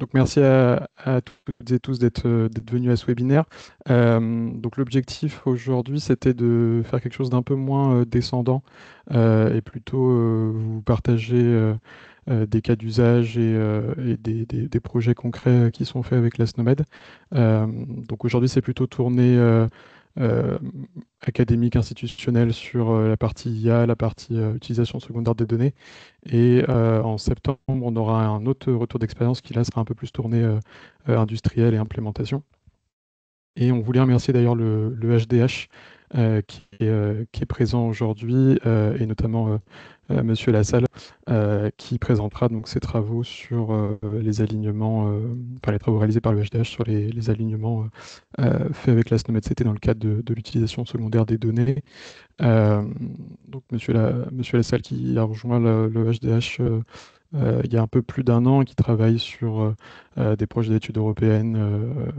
Donc merci à toutes et tous d'être venus à ce webinaire. Donc l'objectif aujourd'hui, c'était de faire quelque chose d'un peu moins descendant et plutôt vous partager des cas d'usage et des projets concrets qui sont faits avec la SNOMED. Donc aujourd'hui, c'est plutôt tourné euh, académique, institutionnel sur la partie IA, la partie utilisation secondaire des données. Et en septembre, on aura un autre retour d'expérience qui là sera un peu plus tourné industriel et implémentation. Et on voulait remercier d'ailleurs le HDH qui est présent aujourd'hui et notamment Monsieur Lassalle qui présentera donc ses travaux sur les alignements, enfin les travaux réalisés par le HDH sur les alignements faits avec la SNOMED-CT dans le cadre de l'utilisation secondaire des données. Euh, donc Monsieur Lassalle qui a rejoint le HDH il y a un peu plus d'un an et qui travaille sur des projets d'études européennes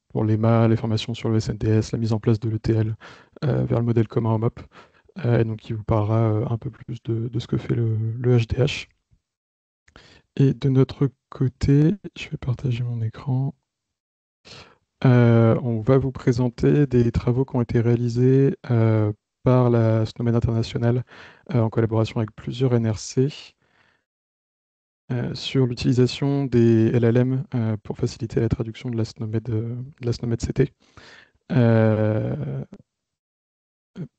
pour l'EMA, les formations sur le SNDS, la mise en place de l'ETL vers le modèle commun OMOP. Et donc il vous parlera un peu plus de ce que fait le HDH. Et de notre côté, je vais partager mon écran. On va vous présenter des travaux qui ont été réalisés par la SNOMED International en collaboration avec plusieurs NRC sur l'utilisation des LLM pour faciliter la traduction de la SNOMED CT. Euh, hop,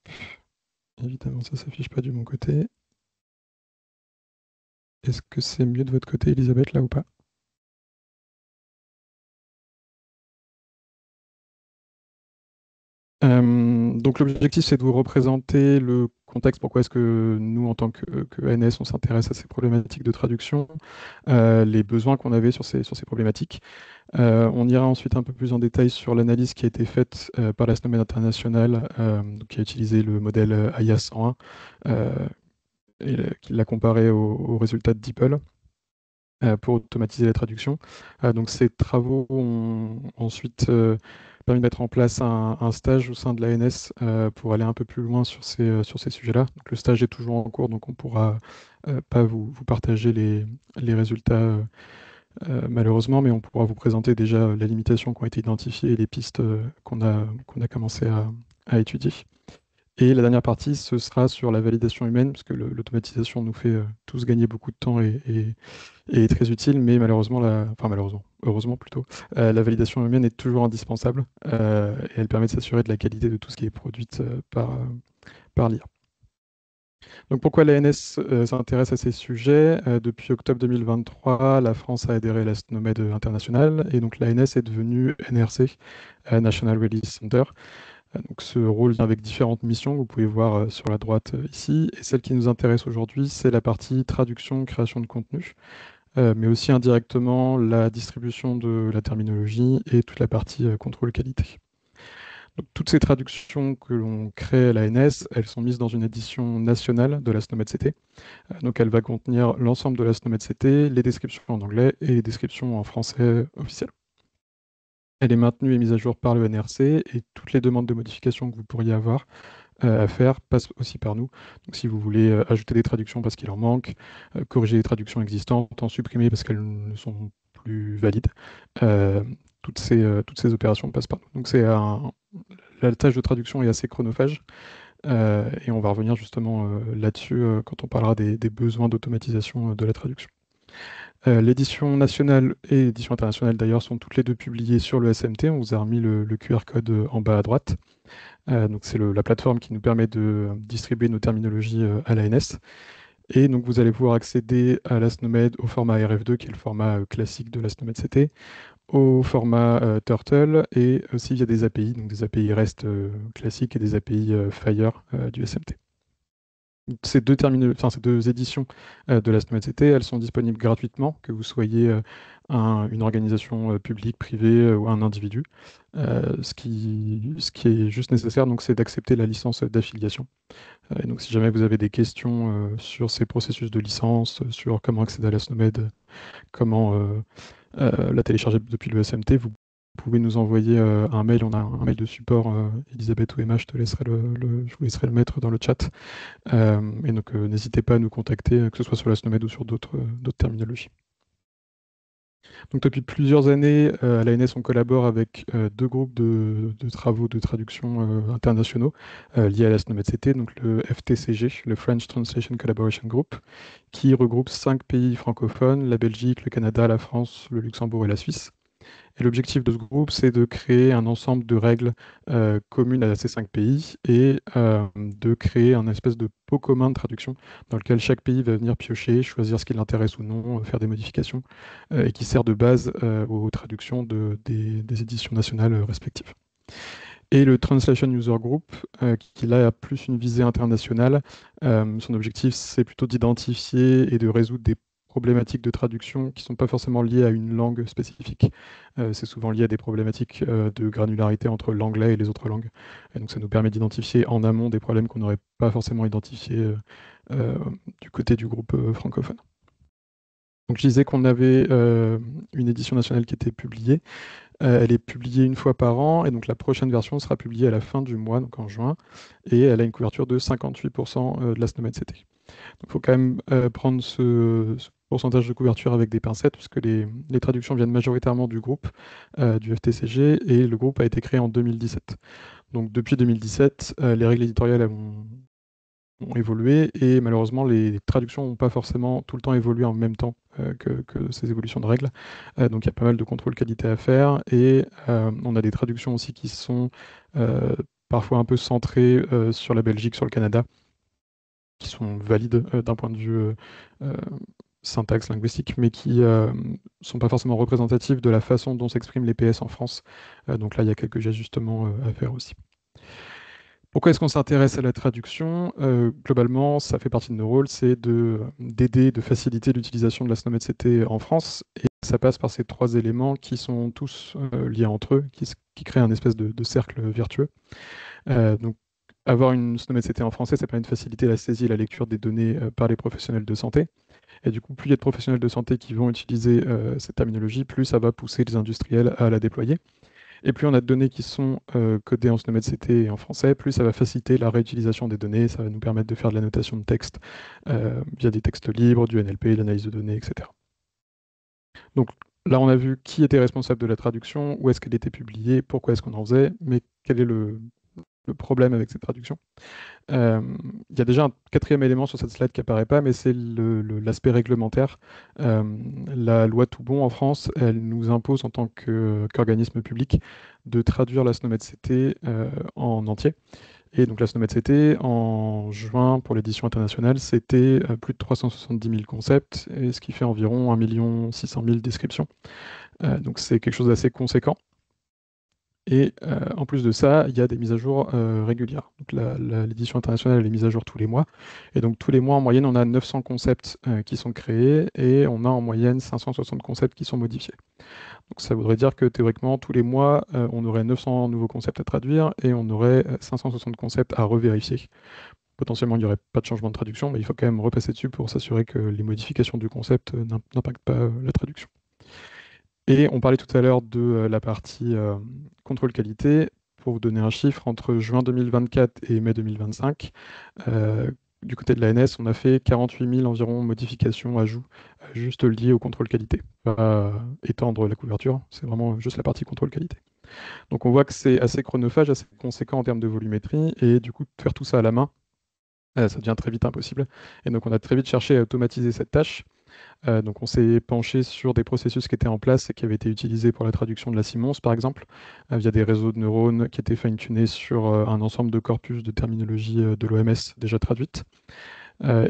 évidemment, ça ne s'affiche pas de mon côté. Est-ce que c'est mieux de votre côté, Elisabeth, là ou pas? Donc l'objectif, c'est de vous représenter le contexte, pourquoi est-ce que nous, en tant que ANS, on s'intéresse à ces problématiques de traduction, les besoins qu'on avait sur ces problématiques. On ira ensuite un peu plus en détail sur l'analyse qui a été faite par la SNOMED internationale, donc qui a utilisé le modèle AIA 101 et qui l'a comparé aux résultats de DeepL pour automatiser la traduction. Donc ces travaux ont ensuite permis de mettre en place un stage au sein de l'ANS pour aller un peu plus loin sur ces sujets-là. Donc le stage est toujours en cours, donc on ne pourra pas vous partager les résultats malheureusement, mais on pourra vous présenter déjà les limitations qui ont été identifiées et les pistes qu'on a commencé à étudier. Et la dernière partie, ce sera sur la validation humaine, parce que l'automatisation nous fait tous gagner beaucoup de temps et est très utile, mais malheureusement, enfin malheureusement, heureusement plutôt, la validation humaine est toujours indispensable et elle permet de s'assurer de la qualité de tout ce qui est produit par l'IA. Donc pourquoi l'ANS s'intéresse à ces sujets? Depuis octobre 2023, la France a adhéré à la SNOMED internationale et donc l'ANS est devenue NRC, National Release Center. Donc ce rôle vient avec différentes missions que vous pouvez voir sur la droite ici. Et celle qui nous intéresse aujourd'hui, c'est la partie traduction, création de contenu, mais aussi indirectement la distribution de la terminologie et toute la partie contrôle qualité. Donc, toutes ces traductions que l'on crée à la NS, elles sont mises dans une édition nationale de la SNOMED CT. Donc elle va contenir l'ensemble de la SNOMED CT, les descriptions en anglais et les descriptions en français officiel. Elle est maintenue et mise à jour par le NRC et toutes les demandes de modification que vous pourriez avoir à faire passent aussi par nous. Donc si vous voulez ajouter des traductions parce qu'il en manque, corriger les traductions existantes, en supprimer parce qu'elles ne sont plus valides, euh, toutes ces opérations passent par nous. Donc la tâche de traduction est assez chronophage et on va revenir justement là-dessus quand on parlera des besoins d'automatisation de la traduction. L'édition nationale et l'édition internationale d'ailleurs sont toutes les deux publiées sur le SMT. On vous a remis le QR code en bas à droite. Donc c'est la plateforme qui nous permet de distribuer nos terminologies à l'ANS. Et donc vous allez pouvoir accéder à la SNOMED au format RF2, qui est le format classique de la SNOMED CT, au format Turtle et aussi via des API, donc des API REST classiques et des API Fire du SMT. Ces deux éditions de la SNOMED-CT, elles sont disponibles gratuitement, que vous soyez une organisation publique, privée ou un individu. Ce qui est juste nécessaire, donc, c'est d'accepter la licence d'affiliation. Et donc, si jamais vous avez des questions sur ces processus de licence, sur comment accéder à la SNOMED, comment la télécharger depuis le SMT, vous pouvez nous envoyer un mail. On a un mail de support, Elisabeth ou Emma, je je vous laisserai le mettre dans le chat. Et donc, n'hésitez pas à nous contacter, que ce soit sur la SNOMED ou sur d'autres terminologies. Donc depuis plusieurs années, à l'ANS, on collabore avec deux groupes de travaux de traduction internationaux liés à la SNOMED-CT, donc le FTCG, le French Translation Collaboration Group, qui regroupe 5 pays francophones, la Belgique, le Canada, la France, le Luxembourg et la Suisse. Et l'objectif de ce groupe, c'est de créer un ensemble de règles communes à ces 5 pays et de créer un espèce de pot commun de traduction dans lequel chaque pays va venir piocher, choisir ce qui l'intéresse ou non, faire des modifications, et qui sert de base aux traductions des éditions nationales respectives. Et le Translation User Group, qui là a plus une visée internationale, son objectif c'est plutôt d'identifier et de résoudre des problématiques de traduction qui ne sont pas forcément liées à une langue spécifique. C'est souvent lié à des problématiques de granularité entre l'anglais et les autres langues. Et donc ça nous permet d'identifier en amont des problèmes qu'on n'aurait pas forcément identifiés euh, du côté du groupe francophone. Donc je disais qu'on avait une édition nationale qui était publiée. Elle est publiée une fois par an et donc la prochaine version sera publiée à la fin du mois, donc en juin, et elle a une couverture de 58% de la SNOMED-CT. Donc il faut quand même prendre ce pourcentage de couverture avec des pincettes, puisque les traductions viennent majoritairement du groupe, du FTCG, et le groupe a été créé en 2017. Donc depuis 2017, les règles éditoriales ont évolué et malheureusement les traductions n'ont pas forcément tout le temps évolué en même temps que ces évolutions de règles. Donc il y a pas mal de contrôle qualité à faire et on a des traductions aussi qui sont parfois un peu centrées sur la Belgique, sur le Canada, qui sont valides d'un point de vue euh, syntaxe linguistique, mais qui ne sont pas forcément représentatives de la façon dont s'expriment les PS en France. Donc là, il y a quelques ajustements à faire aussi. Pourquoi est-ce qu'on s'intéresse à la traduction? Globalement, ça fait partie de nos rôles, c'est d'aider, de faciliter l'utilisation de la SNOMED-CT en France. Et ça passe par ces 3 éléments qui sont tous liés entre eux, qui créent un espèce de cercle vertueux. Donc, avoir une SNOMED-CT en français, ça permet de faciliter la saisie et la lecture des données par les professionnels de santé. Et du coup, plus il y a de professionnels de santé qui vont utiliser cette terminologie, plus ça va pousser les industriels à la déployer. Et plus on a de données qui sont codées en SNOMED-CT et en français, plus ça va faciliter la réutilisation des données, ça va nous permettre de faire de l'annotation de texte via des textes libres, du NLP, l'analyse de données, etc. Donc là, on a vu qui était responsable de la traduction, où est-ce qu'elle était publiée, pourquoi est-ce qu'on en faisait, mais quel est le problème avec cette traduction. Il y a déjà un quatrième élément sur cette slide qui apparaît pas, mais c'est l'aspect réglementaire. La loi Toubon en France, elle nous impose en tant qu'organisme public de traduire la SNOMED-CT en entier. Et donc la SNOMED-CT, en juin, pour l'édition internationale, c'était plus de 370 000 concepts, et ce qui fait environ 1 600 000 descriptions. Donc c'est quelque chose d'assez conséquent. Et en plus de ça, il y a des mises à jour régulières. Donc l'édition internationale, elle est mise à jour tous les mois. Et donc tous les mois, en moyenne, on a 900 concepts qui sont créés et on a en moyenne 560 concepts qui sont modifiés. Donc ça voudrait dire que théoriquement, tous les mois, on aurait 900 nouveaux concepts à traduire et on aurait 560 concepts à revérifier. Potentiellement, il n'y aurait pas de changement de traduction, mais il faut quand même repasser dessus pour s'assurer que les modifications du concept n'impactent pas la traduction. Et on parlait tout à l'heure de la partie contrôle qualité. Pour vous donner un chiffre, entre juin 2024 et mai 2025, du côté de l'ANS, on a fait 48 000 environ modifications, ajouts, juste liés au contrôle qualité. Pas étendre la couverture, c'est vraiment juste la partie contrôle qualité. Donc on voit que c'est assez chronophage, assez conséquent en termes de volumétrie, et du coup, de faire tout ça à la main, ça devient très vite impossible. Et donc on a très vite cherché à automatiser cette tâche. Donc on s'est penché sur des processus qui étaient en place et qui avaient été utilisés pour la traduction de la Simons, par exemple, via des réseaux de neurones qui étaient fine-tunés sur un ensemble de corpus de terminologie de l'OMS déjà traduite.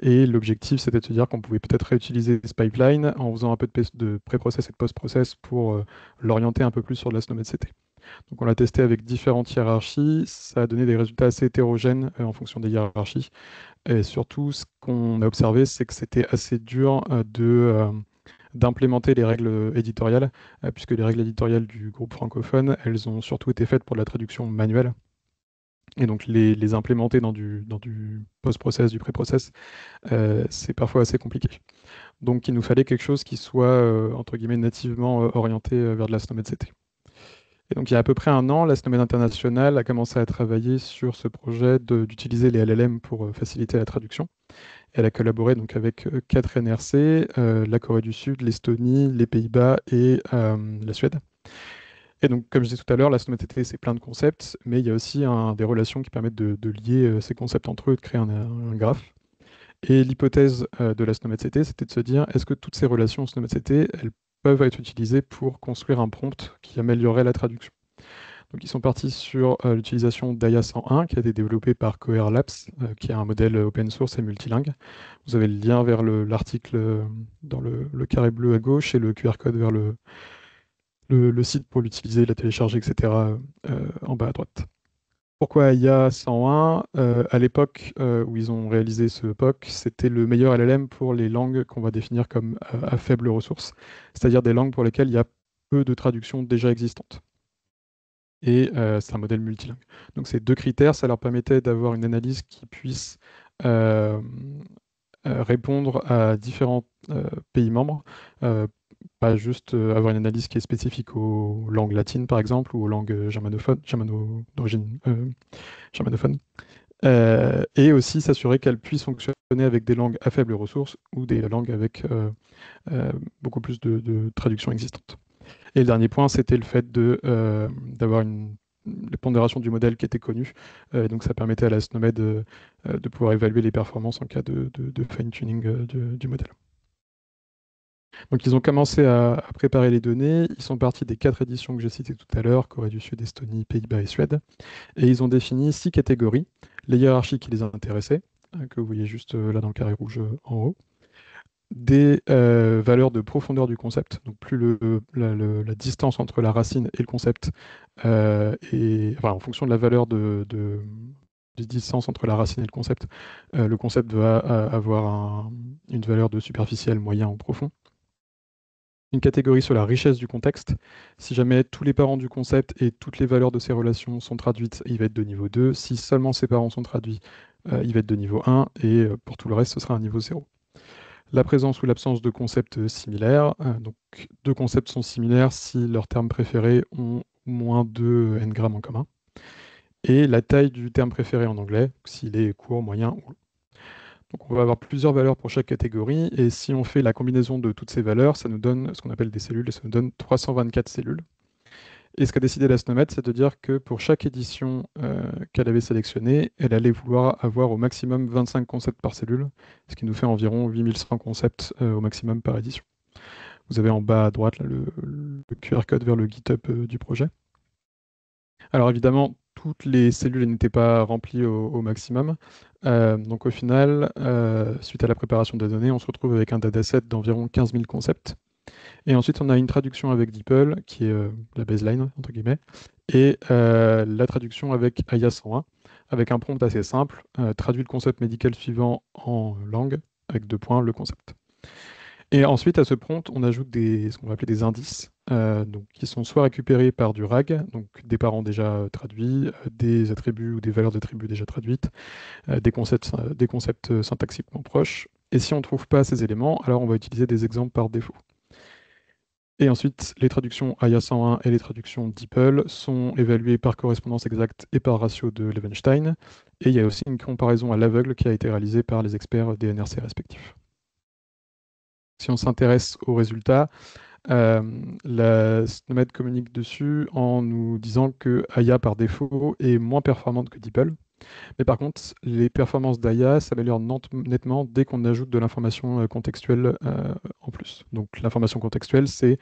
Et l'objectif, c'était de se dire qu'on pouvait peut-être réutiliser ce pipeline en faisant un peu de pré-process et de post-process pour l'orienter un peu plus sur de la SNOMED-CT. Donc on l'a testé avec différentes hiérarchies, ça a donné des résultats assez hétérogènes en fonction des hiérarchies. Et surtout, ce qu'on a observé, c'est que c'était assez dur d'implémenter les règles éditoriales, puisque les règles éditoriales du groupe francophone, elles ont surtout été faites pour de la traduction manuelle. Et donc les implémenter dans du post-process, du pré-process, c'est parfois assez compliqué. Donc il nous fallait quelque chose qui soit, entre guillemets, nativement orienté vers de la SNOMED-CT. Et donc il y a à peu près un an, la SNOMED internationale a commencé à travailler sur ce projet d'utiliser les LLM pour faciliter la traduction. Elle a collaboré donc avec 4 NRC, la Corée du Sud, l'Estonie, les Pays-Bas et la Suède. Et donc, comme je disais tout à l'heure, la SNOMED-TT, c'est plein de concepts, mais il y a aussi des relations qui permettent de lier ces concepts entre eux, de créer un graphe. Et l'hypothèse de la SNOMED-CT, c'était de se dire, est-ce que toutes ces relations SNOMED-CT, elles peuvent être utilisées pour construire un prompt qui améliorerait la traduction? Donc, ils sont partis sur l'utilisation d'AIA 101, qui a été développé par Cohere Labs, qui est un modèle open source et multilingue. Vous avez le lien vers l'article dans le carré bleu à gauche et le QR code vers le site pour l'utiliser, la télécharger, etc. En bas à droite. Pourquoi AIA 101? À l'époque où ils ont réalisé ce POC, c'était le meilleur LLM pour les langues qu'on va définir comme à faible ressource, c'est-à-dire des langues pour lesquelles il y a peu de traductions déjà existantes. Et c'est un modèle multilingue. Donc ces deux critères, ça leur permettait d'avoir une analyse qui puisse euh, répondre à différents pays membres, pas juste avoir une analyse qui est spécifique aux langues latines, par exemple, ou aux langues d'origine germanophone, et aussi s'assurer qu'elles puissent fonctionner avec des langues à faible ressource ou des langues avec euh, beaucoup plus de traductions existantes. Et le dernier point, c'était le fait d'avoir les pondérations du modèle qui étaient connues. Donc ça permettait à la SNOMED de pouvoir évaluer les performances en cas de fine-tuning du modèle. Donc ils ont commencé à préparer les données. Ils sont partis des 4 éditions que j'ai citées tout à l'heure, Corée du Sud, Estonie, Pays-Bas et Suède. Et ils ont défini 6 catégories. Les hiérarchies qui les intéressaient, que vous voyez juste là dans le carré rouge en haut. Des valeurs de profondeur du concept, donc plus la distance entre la racine et le concept, enfin, en fonction de la valeur de distance entre la racine et le concept va avoir une valeur de superficiel, moyen ou profond. Une catégorie sur la richesse du contexte. Si jamais tous les parents du concept et toutes les valeurs de ces relations sont traduites, il va être de niveau 2. Si seulement ses parents sont traduits, il va être de niveau 1. Et pour tout le reste, ce sera un niveau 0. La présence ou l'absence de concepts similaires. Donc, deux concepts sont similaires si leurs termes préférés ont moins de n-grammes en commun. Et la taille du terme préféré en anglais, s'il est court, moyen ou long. Donc, on va avoir plusieurs valeurs pour chaque catégorie. Et si on fait la combinaison de toutes ces valeurs, ça nous donne ce qu'on appelle des cellules, et ça nous donne 324 cellules. Et ce qu'a décidé la SNOMED, c'est de dire que pour chaque édition qu'elle avait sélectionnée, elle allait vouloir avoir au maximum 25 concepts par cellule, ce qui nous fait environ 8100 concepts au maximum par édition. Vous avez en bas à droite là, le QR code vers le GitHub du projet. Alors évidemment, toutes les cellules n'étaient pas remplies au maximum. Donc au final, suite à la préparation des données, on se retrouve avec un dataset d'environ 15 000 concepts. Et ensuite, on a une traduction avec DeepL, qui est la baseline, entre guillemets, et la traduction avec AIA 101, avec un prompt assez simple, traduit le concept médical suivant en langue, avec 2 points, le concept. Et ensuite, à ce prompt, on ajoute ce qu'on va appeler des indices, donc, qui sont soit récupérés par du RAG, donc des parents déjà traduits, des attributs ou des valeurs d'attributs déjà traduites, des concepts syntaxiquement proches. Et si on ne trouve pas ces éléments, alors on va utiliser des exemples par défaut. Et ensuite, les traductions AIA 101 et les traductions DeepL sont évaluées par correspondance exacte et par ratio de Levenstein. Et il y a aussi une comparaison à l'aveugle qui a été réalisée par les experts des NRC respectifs. Si on s'intéresse aux résultats, la SNOMED communique dessus en nous disant que AIA par défaut est moins performante que DeepL. Mais par contre, les performances d'AIA s'améliorent nettement dès qu'on ajoute de l'information contextuelle en plus. Donc l'information contextuelle, c'est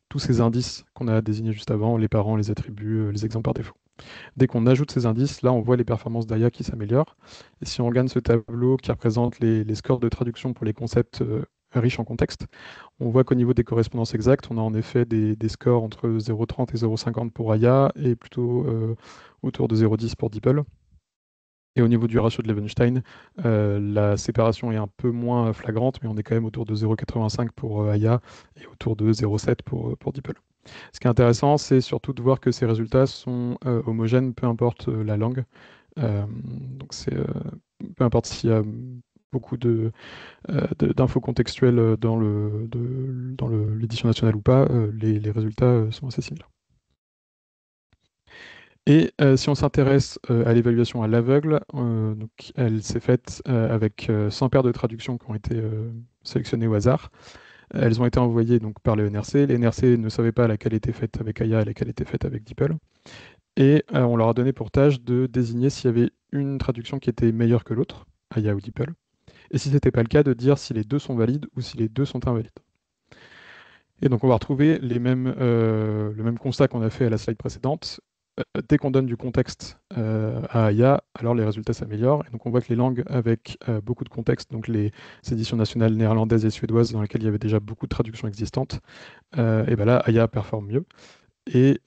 tous ces indices qu'on a désignés juste avant, les parents, les attributs, les exemples par défaut. Dès qu'on ajoute ces indices, là, on voit les performances d'AIA qui s'améliorent. Et si on regarde ce tableau qui représente les scores de traduction pour les concepts riches en contexte, on voit qu'au niveau des correspondances exactes, on a en effet des scores entre 0,30 et 0,50 pour AIA et plutôt autour de 0,10 pour DeepL. Et au niveau du ratio de Levenstein, la séparation est un peu moins flagrante, mais on est quand même autour de 0,85 pour AIA et autour de 0,7 pour DeepL. Ce qui est intéressant, c'est surtout de voir que ces résultats sont homogènes, peu importe la langue. Donc peu importe s'il y a beaucoup d'infos contextuelles dans l'édition nationale ou pas, les résultats sont assez similaires. Et si on s'intéresse à l'évaluation à l'aveugle, donc elle s'est faite avec 100 paires de traductions qui ont été sélectionnées au hasard. Elles ont été envoyées donc, par le NRC. Les NRC ne savaient pas laquelle était faite avec Aya et laquelle était faite avec DeepL. Et on leur a donné pour tâche de désigner s'il y avait une traduction qui était meilleure que l'autre, Aya ou DeepL. Et si ce n'était pas le cas, de dire si les deux sont valides ou si les deux sont invalides. Et donc on va retrouver le même constat qu'on a fait à la slide précédente. Dès qu'on donne du contexte à Aya, alors les résultats s'améliorent. Et donc on voit que les langues avec beaucoup de contexte, donc les éditions nationales néerlandaises et suédoises dans lesquelles il y avait déjà beaucoup de traductions existantes, et ben là Aya performe mieux. Et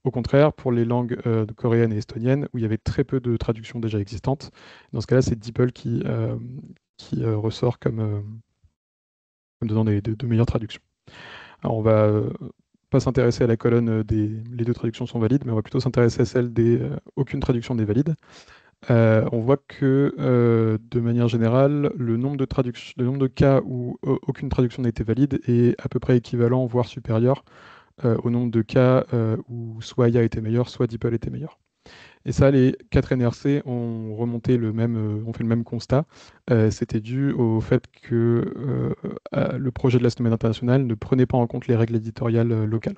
au contraire, pour les langues coréennes et estoniennes, où il y avait très peu de traductions déjà existantes, dans ce cas-là, c'est DeepL qui ressort comme donnant de meilleures traductions. Alors, on va pas s'intéresser à la colonne les deux traductions sont valides, mais on va plutôt s'intéresser à celle des aucune traduction n'est valide. On voit que de manière générale, le nombre de cas où aucune traduction n'a été valide est à peu près équivalent, voire supérieur au nombre de cas où soit IA était meilleur, soit DeepL était meilleur. Et ça, les 4 NRC ont remonté ont fait le même constat. C'était dû au fait que le projet de la Semaine internationale ne prenait pas en compte les règles éditoriales locales.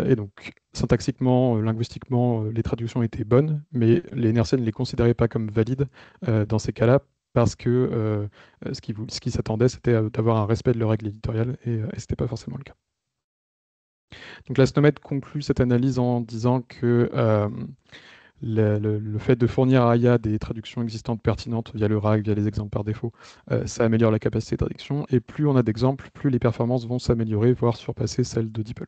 Et donc, syntaxiquement, linguistiquement, les traductions étaient bonnes, mais les NRC ne les considéraient pas comme valides dans ces cas-là, parce que ce qui s'attendait, c'était d'avoir un respect de leurs règles éditoriales, et ce n'était pas forcément le cas. Donc la SNOMED conclut cette analyse en disant que le fait de fournir à Aya des traductions existantes pertinentes via le RAG, via les exemples par défaut, ça améliore la capacité de traduction. Et plus on a d'exemples, plus les performances vont s'améliorer, voire surpasser celles de DeepL.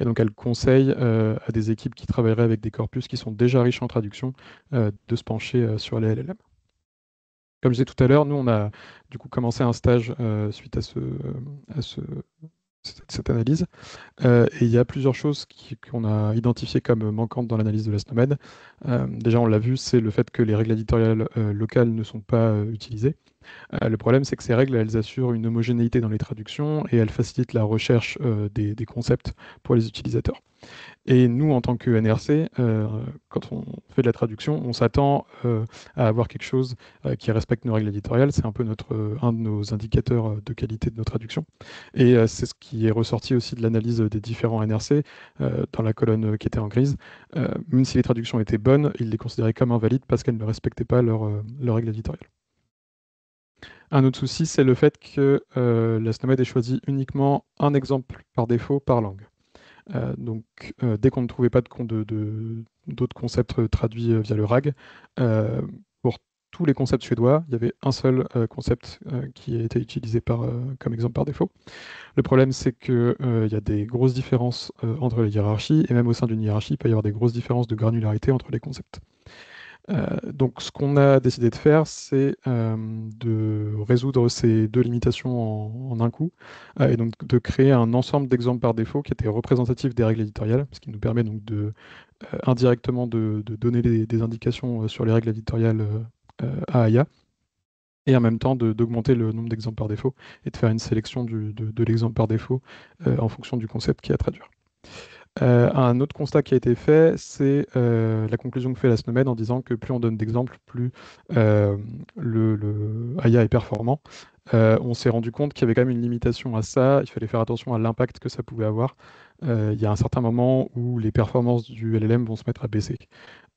Et donc elle conseille à des équipes qui travailleraient avec des corpus qui sont déjà riches en traduction de se pencher sur les LLM. Comme je disais tout à l'heure, nous on a du coup commencé un stage suite à cette analyse. Et il y a plusieurs choses qu'on a identifiées comme manquantes dans l'analyse de la SNOMED. Déjà, on l'a vu, c'est le fait que les règles éditoriales locales ne sont pas utilisées. Le problème, c'est que ces règles, elles assurent une homogénéité dans les traductions et elles facilitent la recherche des concepts pour les utilisateurs. Et nous, en tant que NRC, quand on fait de la traduction, on s'attend à avoir quelque chose qui respecte nos règles éditoriales. C'est un peu un de nos indicateurs de qualité de nos traductions. Et c'est ce qui est ressorti aussi de l'analyse des différents NRC dans la colonne qui était en grise. Même si les traductions étaient bonnes, ils les considéraient comme invalides parce qu'elles ne respectaient pas leurs règles éditoriales. Un autre souci, c'est le fait que la SNOMED ait choisi uniquement un exemple par défaut par langue. Donc, dès qu'on ne trouvait pas d'autres concepts traduits via le RAG, pour tous les concepts suédois, il y avait un seul concept qui a été utilisé comme exemple par défaut. Le problème, c'est qu'il y a des grosses différences entre les hiérarchies, et même au sein d'une hiérarchie, il peut y avoir des grosses différences de granularité entre les concepts. Donc, ce qu'on a décidé de faire, c'est de résoudre ces deux limitations en un coup, et donc de créer un ensemble d'exemples par défaut qui était représentatif des règles éditoriales, ce qui nous permet donc indirectement de donner des indications sur les règles éditoriales à Aya, et en même temps d'augmenter le nombre d'exemples par défaut et de faire une sélection de l'exemple par défaut en fonction du concept qui est à traduire. Un autre constat qui a été fait, c'est la conclusion que fait la SNOMED en disant que plus on donne d'exemples, plus le AI est performant. On s'est rendu compte qu'il y avait quand même une limitation à ça, il fallait faire attention à l'impact que ça pouvait avoir. Il y a un certain moment où les performances du LLM vont se mettre à baisser.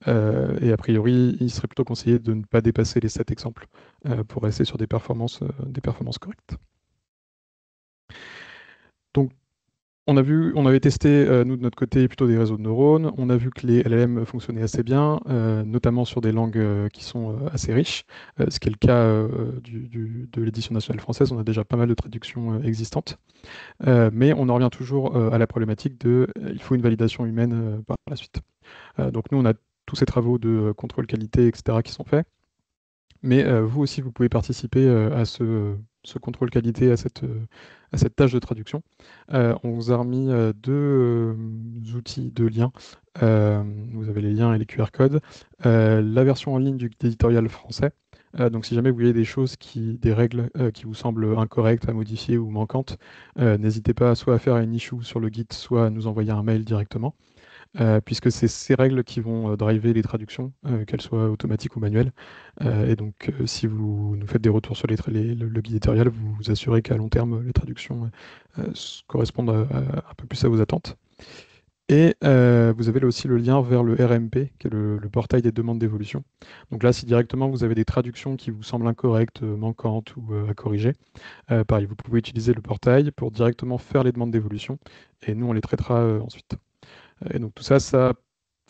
Et a priori, il serait plutôt conseillé de ne pas dépasser les 7 exemples pour rester sur des performances correctes. Donc, on avait testé, nous, de notre côté, plutôt des réseaux de neurones. On a vu que les LLM fonctionnaient assez bien, notamment sur des langues qui sont assez riches, ce qui est le cas de l'édition nationale française. On a déjà pas mal de traductions existantes. Mais on en revient toujours à la problématique il faut une validation humaine par la suite. Donc nous, on a tous ces travaux de contrôle qualité, etc., qui sont faits. Mais vous aussi, vous pouvez participer à ce contrôle qualité, à cette tâche de traduction. On vous a remis deux outils de liens. Vous avez les liens et les QR codes. La version en ligne du guide éditorial français. Donc si jamais vous voyez des choses, des règles qui vous semblent incorrectes à modifier ou manquantes, n'hésitez pas soit à faire une issue sur le guide, soit à nous envoyer un mail directement. puisque c'est ces règles qui vont driver les traductions, qu'elles soient automatiques ou manuelles. Et donc, si vous nous faites des retours sur le guide éditorial, vous vous assurez qu'à long terme, les traductions correspondent un peu plus à vos attentes. Et vous avez là aussi le lien vers le RMP, qui est le portail des demandes d'évolution. Donc là, si directement vous avez des traductions qui vous semblent incorrectes, manquantes ou à corriger, pareil, vous pouvez utiliser le portail pour directement faire les demandes d'évolution et nous, on les traitera ensuite. Et donc tout ça, ça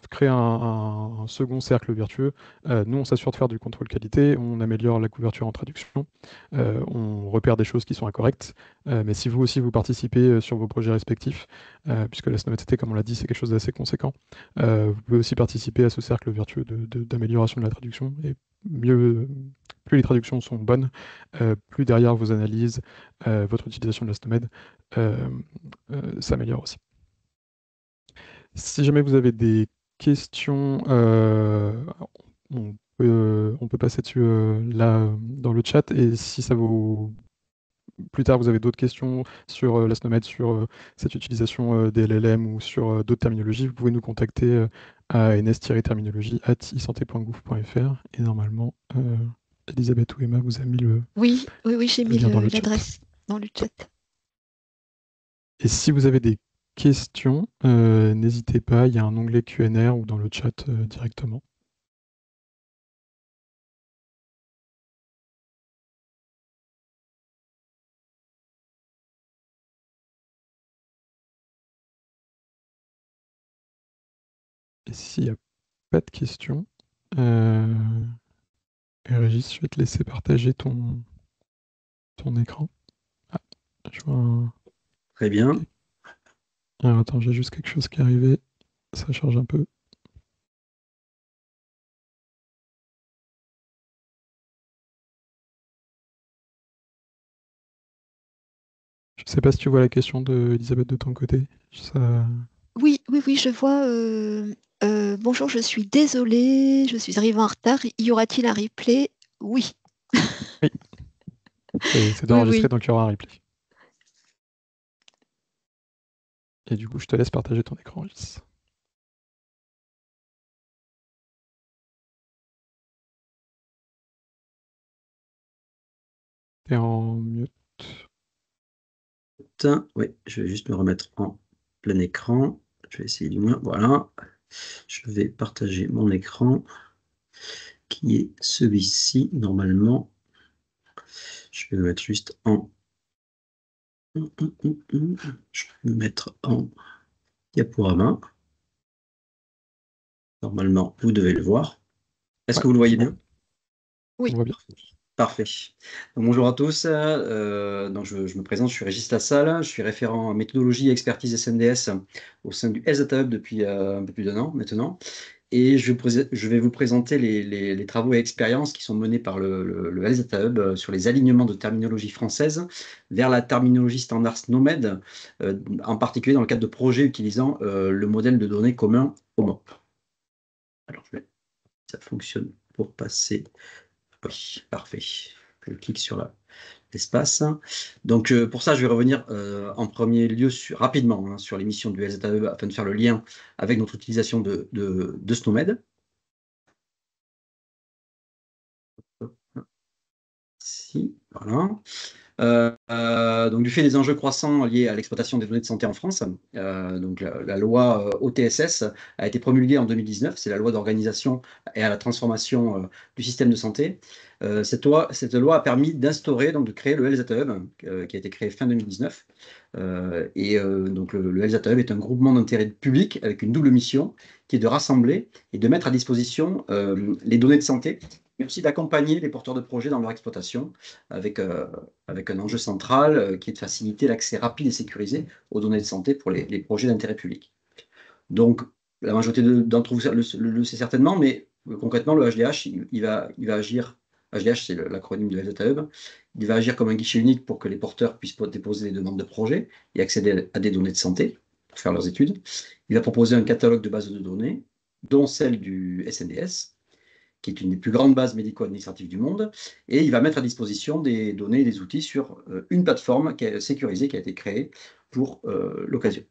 crée un second cercle vertueux. Nous, on s'assure de faire du contrôle qualité, on améliore la couverture en traduction, on repère des choses qui sont incorrectes. Mais si vous aussi vous participez sur vos projets respectifs, puisque la SNOMED, comme on l'a dit, c'est quelque chose d'assez conséquent, vous pouvez aussi participer à ce cercle vertueux d'amélioration de la traduction. Et mieux, plus les traductions sont bonnes, plus derrière vos analyses, votre utilisation de la SNOMED s'améliore aussi. Si jamais vous avez des questions, on peut passer dessus là dans le chat. Et si ça vous plus tard vous avez d'autres questions sur l'Asnomed, sur cette utilisation des LLM ou sur d'autres terminologies, vous pouvez nous contacter à ns-terminologie@isanté.gouv.fr. Et normalement, Elisabeth ou Emma vous a mis Oui, oui, oui, j'ai le mis lien dans le chat. l'adresse dans le chat. Et si vous avez des questions, n'hésitez pas, il y a un onglet Q&A ou dans le chat directement. Et s'il n'y a pas de questions, Régis, je vais te laisser partager ton écran. Ah, je vois Très bien. Alors, attends, j'ai juste quelque chose qui est arrivé. Ça charge un peu. Je sais pas si tu vois la question de Elisabeth de ton côté. Ça... Oui, oui, oui, je vois. Bonjour, je suis désolée, je suis arrivée en retard. Y aura-t-il un replay? Oui, Oui, c'est oui, enregistré, oui. donc il y aura un replay. Et du coup, je te laisse partager ton écran, Régis. T'es en mute. Oui, je vais juste me remettre en plein écran. Je vais essayer du moins. Voilà. Je vais partager mon écran qui est celui-ci normalement. Je vais le mettre juste en. Je vais me mettre en diaporama. Normalement, vous devez le voir. Est-ce Ouais, que vous le voyez bien? on Oui. voit bien. Parfait. Donc, bonjour à tous. Donc je me présente, je suis Régis Lassalle, je suis référent en méthodologie et expertise SNDS au sein du Health Data Hub depuis un peu plus d'un an maintenant. Et je vais vous présenter les travaux et expériences qui sont menés par le Health Data Hub sur les alignements de terminologie française vers la terminologie standard SNOMED, en particulier dans le cadre de projets utilisant le modèle de données commun OMOP. Alors, ça fonctionne pour passer. Oui, parfait. Je clique sur l'espace. Donc, pour ça, je vais revenir en premier lieu rapidement sur l'émission du LZAE afin de faire le lien avec notre utilisation de SNOMED. Si, voilà. Donc, du fait des enjeux croissants liés à l'exploitation des données de santé en France, donc la loi OTSS a été promulguée en 2019. C'est la loi d'organisation et à la transformation du système de santé. Cette loi a permis d'instaurer, donc de créer le Health Data Hub, qui a été créé fin 2019. Donc le Health Data Hub est un groupement d'intérêt public avec une double mission qui est de rassembler et de mettre à disposition les données de santé, mais aussi d'accompagner les porteurs de projets dans leur exploitation avec un enjeu central qui est de faciliter l'accès rapide et sécurisé aux données de santé pour les projets d'intérêt public. Donc, la majorité d'entre vous le sait certainement, mais concrètement, le HDH, il va agir. HDH, c'est l'acronyme de Health Data Hub. Il va agir comme un guichet unique pour que les porteurs puissent déposer des demandes de projet et accéder à des données de santé pour faire leurs études. Il va proposer un catalogue de bases de données, dont celle du SNDS, qui est une des plus grandes bases médico-administratives du monde, et il va mettre à disposition des données et des outils sur une plateforme sécurisée qui a été créée pour l'occasion.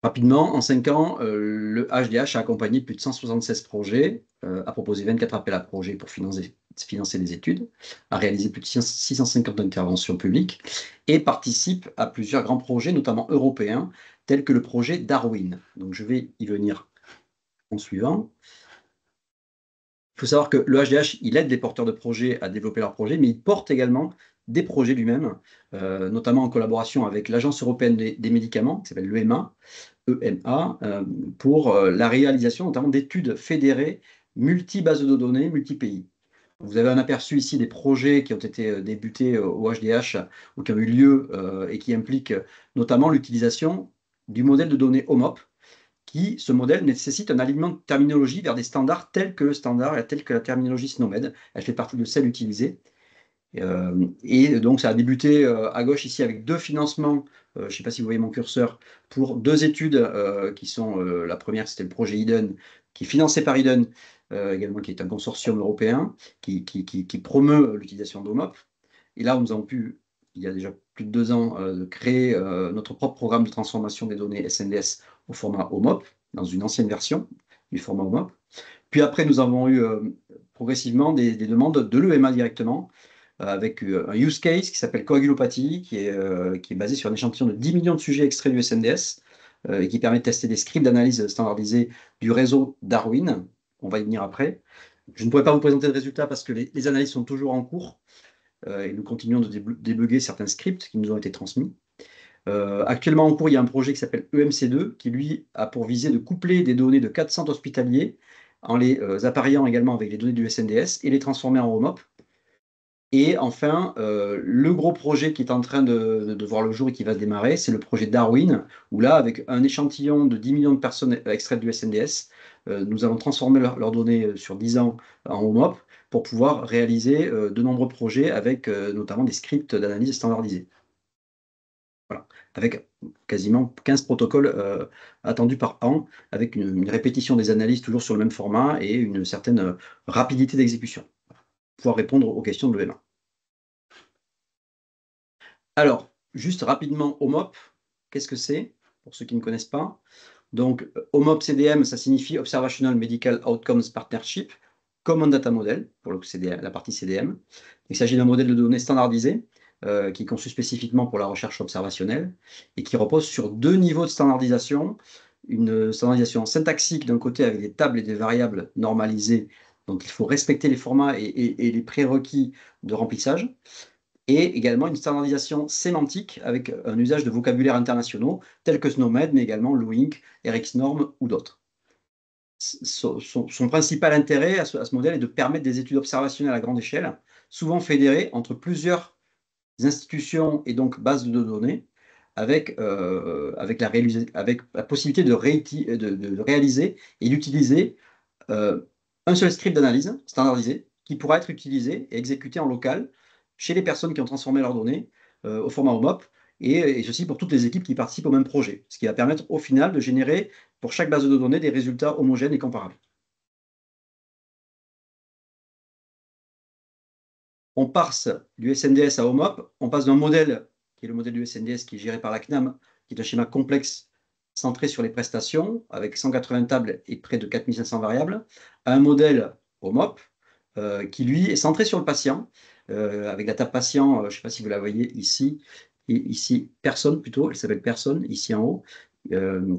Rapidement, en 5 ans, le HDH a accompagné plus de 176 projets, a proposé 24 appels à projets pour financer des études, a réalisé plus de 650 interventions publiques et participe à plusieurs grands projets, notamment européens, tels que le projet Darwin. Donc je vais y venir en suivant. Il faut savoir que le HDH, il aide les porteurs de projets à développer leurs projets, mais il porte également des projets lui-même, notamment en collaboration avec l'Agence européenne des médicaments, qui s'appelle l'EMA, pour la réalisation notamment d'études fédérées multi-bases de données, multi-pays. Vous avez un aperçu ici des projets qui ont été débutés au HDH ou qui ont eu lieu et qui impliquent notamment l'utilisation du modèle de données OMOP, ce modèle nécessite un alignement de terminologie vers des standards tels que le standard, tels que la terminologie SNOMED. Elle fait partie de celles utilisées. Et donc, ça a débuté à gauche ici avec 2 financements, je ne sais pas si vous voyez mon curseur, pour 2 études qui sont, la première, c'était le projet Eden, qui est financé par Eden, également, qui est un consortium européen, qui promeut l'utilisation d'OMOP. Et là, nous avons pu, il y a déjà plus de 2 ans, créer notre propre programme de transformation des données SNDS au format OMOP, dans une ancienne version du format OMOP. Puis après, nous avons eu progressivement des demandes de l'EMA directement, avec un use case qui s'appelle coagulopathie, qui est basé sur un échantillon de 10 millions de sujets extraits du SNDS, et qui permet de tester des scripts d'analyse standardisés du réseau Darwin. On va y venir après. Je ne pourrais pas vous présenter de résultats parce que les analyses sont toujours en cours, et nous continuons de débugger certains scripts qui nous ont été transmis. Actuellement en cours, il y a un projet qui s'appelle EMC2, qui lui a pour visée de coupler des données de 4 centres hospitaliers en les appareillant également avec les données du SNDS et les transformer en OMOP. Et enfin, le gros projet qui est en train de voir le jour et qui va démarrer, c'est le projet Darwin, où là, avec un échantillon de 10 millions de personnes extraites du SNDS, nous allons transformer leurs données sur 10 ans en OMOP pour pouvoir réaliser de nombreux projets avec notamment des scripts d'analyse standardisés. Voilà. Avec quasiment 15 protocoles attendus par an, avec une répétition des analyses toujours sur le même format et une certaine rapidité d'exécution, pour pouvoir répondre aux questions de l'EMA. Alors, juste rapidement, OMOP, qu'est-ce que c'est, pour ceux qui ne connaissent pas? Donc, OMOP CDM, ça signifie Observational Medical Outcomes Partnership, Common Data Model, pour la partie CDM. Il s'agit d'un modèle de données standardisé, qui est conçu spécifiquement pour la recherche observationnelle, et qui repose sur 2 niveaux de standardisation. Une standardisation syntaxique d'un côté avec des tables et des variables normalisées, donc il faut respecter les formats et les prérequis de remplissage, et également une standardisation sémantique avec un usage de vocabulaires internationaux tels que SNOMED, mais également LOINC, RxNorm ou d'autres. Son principal intérêt à ce modèle est de permettre des études observationnelles à grande échelle, souvent fédérées entre plusieurs institutions et donc bases de données, avec la possibilité de réaliser et d'utiliser un seul script d'analyse standardisé qui pourra être utilisé et exécuté en local chez les personnes qui ont transformé leurs données au format OMOP, et ceci pour toutes les équipes qui participent au même projet, ce qui va permettre au final de générer pour chaque base de données des résultats homogènes et comparables. On passe du SNDS à OMOP, on passe d'un modèle qui est le modèle du SNDS qui est géré par la CNAM, qui est un schéma complexe centré sur les prestations, avec 180 tables et près de 4500 variables, à un modèle OMOP, qui lui est centré sur le patient, avec la table patient, je ne sais pas si vous la voyez ici, et ici personne plutôt, elle s'appelle personne, ici en haut,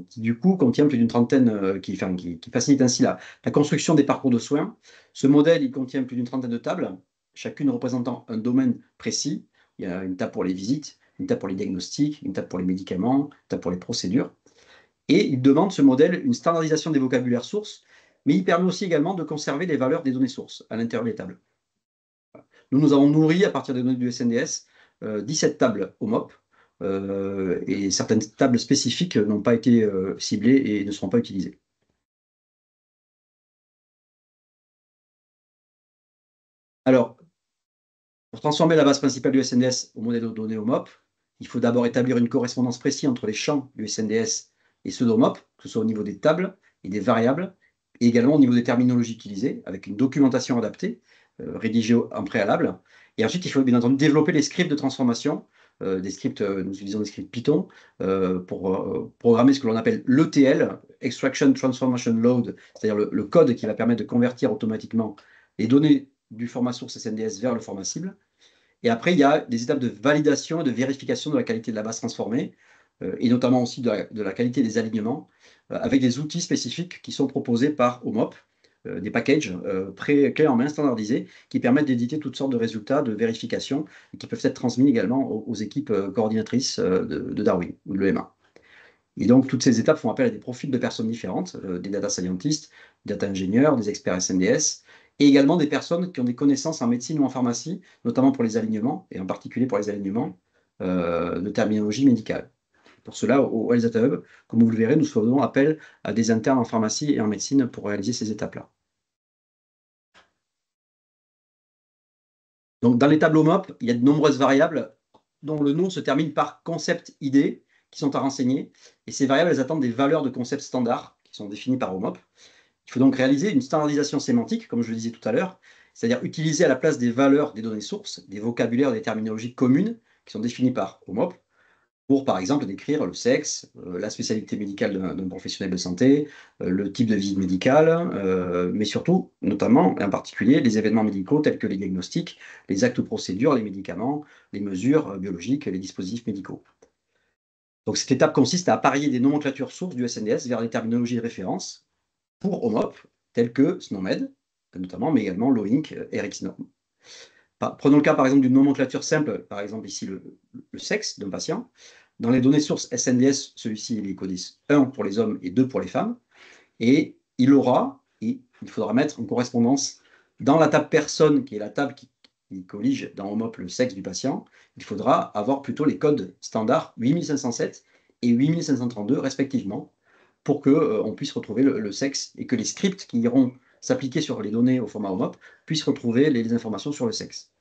qui du coup contient plus d'une trentaine, qui facilite ainsi la construction des parcours de soins. Ce modèle, il contient plus d'une trentaine de tables, chacune représentant un domaine précis. Il y a une table pour les visites, une table pour les diagnostics, une table pour les médicaments, une table pour les procédures. Et il demande, ce modèle, une standardisation des vocabulaires sources, mais il permet aussi également de conserver les valeurs des données sources à l'intérieur des tables. Nous avons nourri, à partir des données du SNDS, 17 tables OMOP, et certaines tables spécifiques n'ont pas été ciblées et ne seront pas utilisées. Alors, pour transformer la base principale du SNDS au modèle de données OMOP, il faut d'abord établir une correspondance précise entre les champs du SNDS et ceux d'OMOP, que ce soit au niveau des tables et des variables, et également au niveau des terminologies utilisées, avec une documentation adaptée, rédigée en préalable. Et ensuite, il faut bien entendu développer les scripts de transformation des scripts, nous utilisons des scripts Python pour programmer ce que l'on appelle l'ETL, Extraction Transformation Load, c'est-à-dire le code qui va permettre de convertir automatiquement les données du format source SNDS vers le format cible. Et après, il y a des étapes de validation et de vérification de la qualité de la base transformée, et notamment aussi de la qualité des alignements, avec des outils spécifiques qui sont proposés par OMOP, des packages clés en main standardisés qui permettent d'éditer toutes sortes de résultats de vérification et qui peuvent être transmis également aux équipes coordinatrices de Darwin ou de l'EMA. Et donc, toutes ces étapes font appel à des profils de personnes différentes, des data scientists, des data ingénieurs, des experts SNDS, et également des personnes qui ont des connaissances en médecine ou en pharmacie, notamment pour les alignements, et en particulier pour les alignements de terminologie médicale. Pour cela, au Health Data Hub, comme vous le verrez, nous faisons appel à des internes en pharmacie et en médecine pour réaliser ces étapes-là. Donc, dans les tableaux MOP, il y a de nombreuses variables dont le nom se termine par concept ID qui sont à renseigner. Et ces variables, elles attendent des valeurs de concepts standards qui sont définies par OMOP. Il faut donc réaliser une standardisation sémantique, comme je le disais tout à l'heure, c'est-à-dire utiliser à la place des valeurs des données sources, des vocabulaires, des terminologies communes qui sont définies par OMOP, pour, par exemple, décrire le sexe, la spécialité médicale d'un professionnel de santé, le type de visite médicale, mais surtout, notamment, et en particulier, les événements médicaux tels que les diagnostics, les actes ou procédures, les médicaments, les mesures biologiques, les dispositifs médicaux. Donc, cette étape consiste à apparier des nomenclatures sources du SNDS vers les terminologies de référence pour OMOP, telles que SNOMED, notamment, mais également LOINC et RxNorm. Prenons le cas, par exemple, d'une nomenclature simple, par exemple ici le sexe d'un patient. Dans les données sources SNDS, celui-ci il est codé 1 pour les hommes et 2 pour les femmes. Et il faudra mettre en correspondance dans la table personne, qui est la table qui collige dans OMOP le sexe du patient, il faudra avoir plutôt les codes standards 8507 et 8532 respectivement, pour qu'on puisse retrouver le sexe et que les scripts qui iront s'appliquer sur les données au format OMOP puissent retrouver les informations sur le sexe.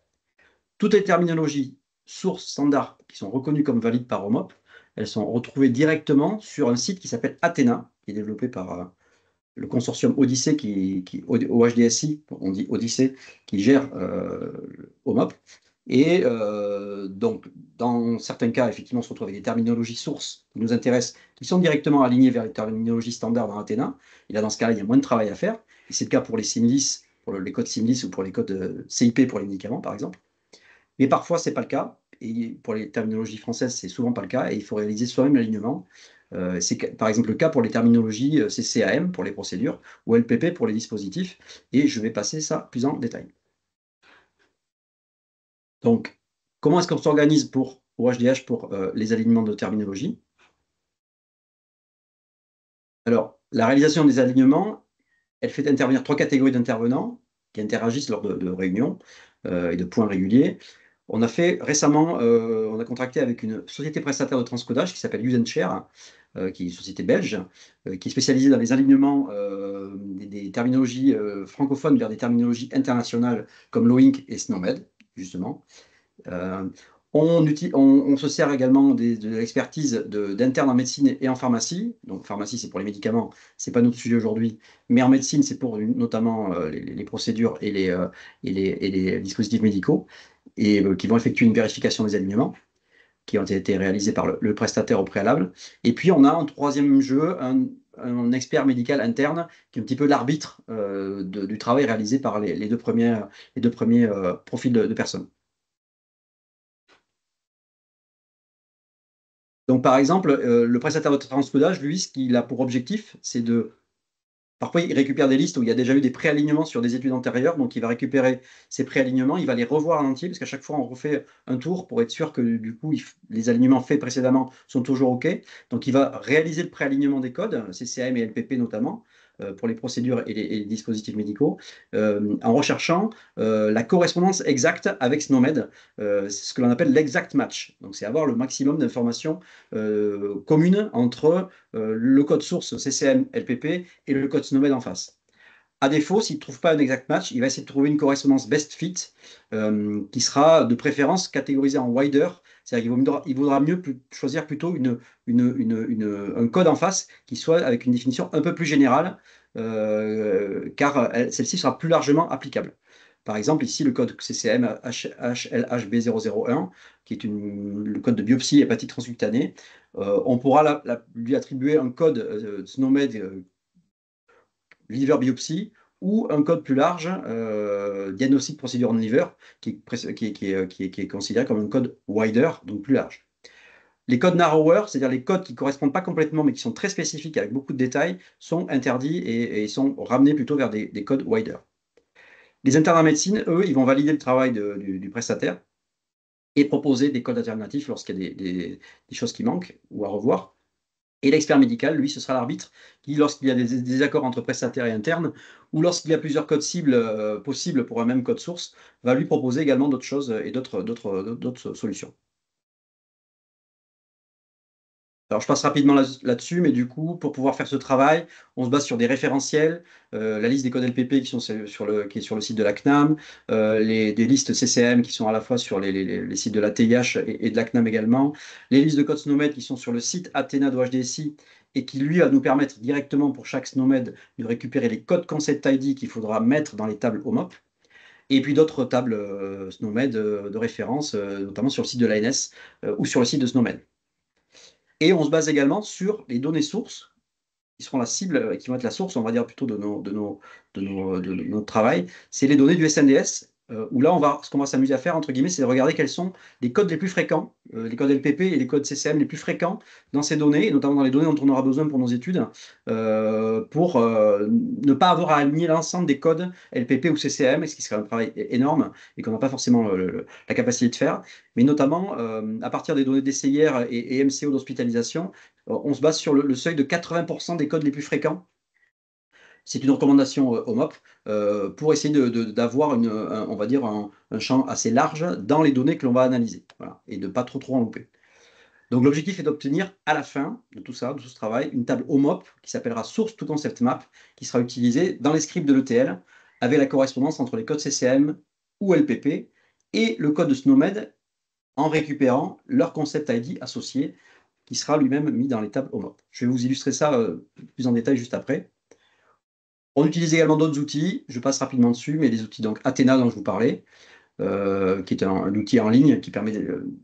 Toutes les terminologies sources standards qui sont reconnues comme valides par OMOP, elles sont retrouvées directement sur un site qui s'appelle Athena, qui est développé par le consortium Odyssey, au HDSI, on dit Odyssey, qui gère OMOP. Et donc, dans certains cas, effectivement, on se retrouve avec des terminologies sources qui nous intéressent, qui sont directement alignées vers les terminologies standards dans Athena. Et là, dans ce cas-là, il y a moins de travail à faire. Et c'est le cas pour les SIMLIS, pour les codes SIMLIS ou pour les codes CIP pour les médicaments, par exemple. Mais parfois, ce n'est pas le cas. Et pour les terminologies françaises, c'est souvent pas le cas. Et il faut réaliser soi-même l'alignement. C'est par exemple le cas pour les terminologies CCAM pour les procédures ou LPP pour les dispositifs. Et je vais passer ça plus en détail. Donc, comment est-ce qu'on s'organise au HDH pour les alignements de terminologie? Alors, la réalisation des alignements, elle fait intervenir 3 catégories d'intervenants qui interagissent lors de réunions et de points réguliers. On a fait récemment, on a contracté avec une société prestataire de transcodage qui s'appelle UseandShare, qui est une société belge, qui est spécialisée dans les alignements des terminologies francophones vers des terminologies internationales comme LOINC et SNOMED, justement. On se sert également de l'expertise d'internes en médecine et en pharmacie. Donc, pharmacie, c'est pour les médicaments, ce n'est pas notre sujet aujourd'hui. Mais en médecine, c'est pour notamment les procédures et les dispositifs médicaux et qui vont effectuer une vérification des alignements qui ont été réalisés par le prestataire au préalable. Et puis, on a en troisième jeu un expert médical interne qui est un petit peu l'arbitre du travail réalisé par les deux premiers profils de personnes. Donc, par exemple, le prestataire de transcodage, lui, ce qu'il a pour objectif, c'est de... Parfois, il récupère des listes où il y a déjà eu des préalignements sur des études antérieures, donc il va récupérer ces préalignements, il va les revoir en entier, parce qu'à chaque fois, on refait un tour pour être sûr que, du coup, les alignements faits précédemment sont toujours OK. Donc, il va réaliser le préalignement des codes, CCM et LPP notamment, pour les procédures et les dispositifs médicaux, en recherchant la correspondance exacte avec SNOMED. C'est ce que l'on appelle l'exact match. Donc, c'est avoir le maximum d'informations communes entre le code source CCM LPP et le code SNOMED en face. À défaut, s'il ne trouve pas un exact match, il va essayer de trouver une correspondance best fit qui sera de préférence catégorisée en wider. C'est-à-dire qu'il vaudra mieux choisir plutôt un code en face qui soit avec une définition un peu plus générale, car celle-ci sera plus largement applicable. Par exemple, ici, le code CCM HLHB001, qui est le code de biopsie hépatite transcutanée, on pourra lui attribuer un code SNOMED liver biopsie ou un code plus large, diagnostic procedure on liver, qui est considéré comme un code wider, donc plus large. Les codes narrower, c'est-à-dire les codes qui ne correspondent pas complètement, mais qui sont très spécifiques avec beaucoup de détails, sont interdits et sont ramenés plutôt vers des codes wider. Les internes en médecine, eux, ils vont valider le travail du prestataire et proposer des codes alternatifs lorsqu'il y a des choses qui manquent ou à revoir. Et l'expert médical, lui, ce sera l'arbitre qui, lorsqu'il y a des désaccords entre prestataires et internes, ou lorsqu'il y a plusieurs codes cibles possibles pour un même code source, va lui proposer également d'autres choses et d'autres solutions. Alors, je passe rapidement là-dessus, mais du coup, pour pouvoir faire ce travail, on se base sur des référentiels, la liste des codes LPP qui est sur le site de la CNAM, des listes CCM qui sont à la fois sur les sites de la TIH et de la CNAM également, les listes de codes SNOMED qui sont sur le site Athena de HDSI et qui, lui, va nous permettre directement pour chaque SNOMED de récupérer les codes Concept ID qu'il faudra mettre dans les tables OMOP. Et puis d'autres tables SNOMED de référence, notamment sur le site de l'ANS ou sur le site de SNOMED. Et on se base également sur les données sources, qui seront la cible, qui vont être la source, on va dire plutôt de notre travail. C'est les données du SNDS, où là, ce qu'on va s'amuser à faire, entre guillemets, c'est de regarder quels sont les codes les plus fréquents, les codes LPP et les codes CCM les plus fréquents dans ces données, et notamment dans les données dont on aura besoin pour nos études, pour ne pas avoir à aligner l'ensemble des codes LPP ou CCM, ce qui serait un travail énorme et qu'on n'a pas forcément la capacité de faire. Mais notamment, à partir des données DCIR et MCO d'hospitalisation, on se base sur le seuil de 80% des codes les plus fréquents. C'est une recommandation OMOP pour essayer d'avoir, on va dire, un champ assez large dans les données que l'on va analyser, voilà, et de ne pas trop en louper. Donc l'objectif est d'obtenir à la fin de tout ça, de tout ce travail, une table OMOP qui s'appellera Source to Concept Map, qui sera utilisée dans les scripts de l'ETL avec la correspondance entre les codes CCM ou LPP et le code de SNOMED en récupérant leur concept ID associé qui sera lui-même mis dans les tables OMOP. Je vais vous illustrer ça plus en détail juste après. On utilise également d'autres outils, je passe rapidement dessus, mais les outils donc Athena dont je vous parlais, qui est un outil en ligne qui permet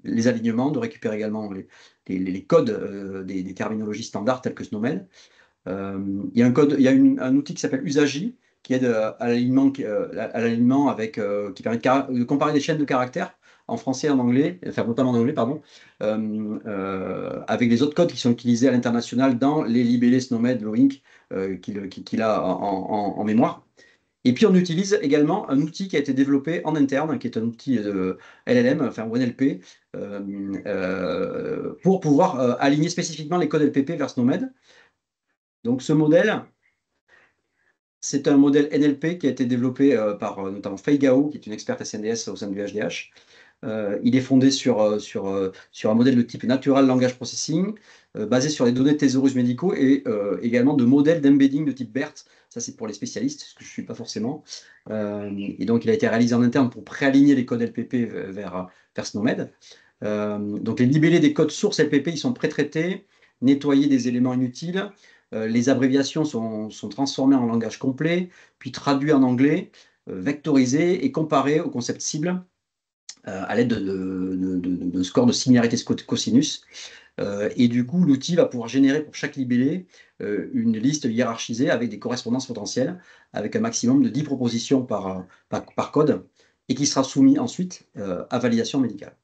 les alignements, de récupérer également les codes des terminologies standards telles que SNOMED. Il y a un outil qui s'appelle Usagi, qui aide à l'alignement avec, qui permet de comparer des chaînes de caractères en français et en anglais, enfin notamment en anglais, pardon, avec les autres codes qui sont utilisés à l'international dans les libellés SNOMED, LOINC qu'il a en mémoire. Et puis on utilise également un outil qui a été développé en interne, qui est un outil de LLM, enfin OneLP, pour pouvoir aligner spécifiquement les codes LPP vers SNOMED. Donc ce modèle, c'est un modèle NLP qui a été développé par notamment Fei Gao, qui est une experte SNDS au sein du HDH. Il est fondé sur un modèle de type Natural Language Processing, basé sur les données de thésaurus médicaux et également de modèles d'embedding de type BERT. Ça, c'est pour les spécialistes, ce que je ne suis pas forcément. Et donc, il a été réalisé en interne pour préaligner les codes LPP vers SNOMED. Donc, les libellés des codes sources LPP, ils sont pré-traités, nettoyés des éléments inutiles. Les abréviations sont transformées en langage complet, puis traduits en anglais, vectorisés et comparés au concept cible à l'aide de scores de similarité cosinus. Et du coup, l'outil va pouvoir générer pour chaque libellé une liste hiérarchisée avec des correspondances potentielles, avec un maximum de 10 propositions par code, et qui sera soumis ensuite à validation médicale.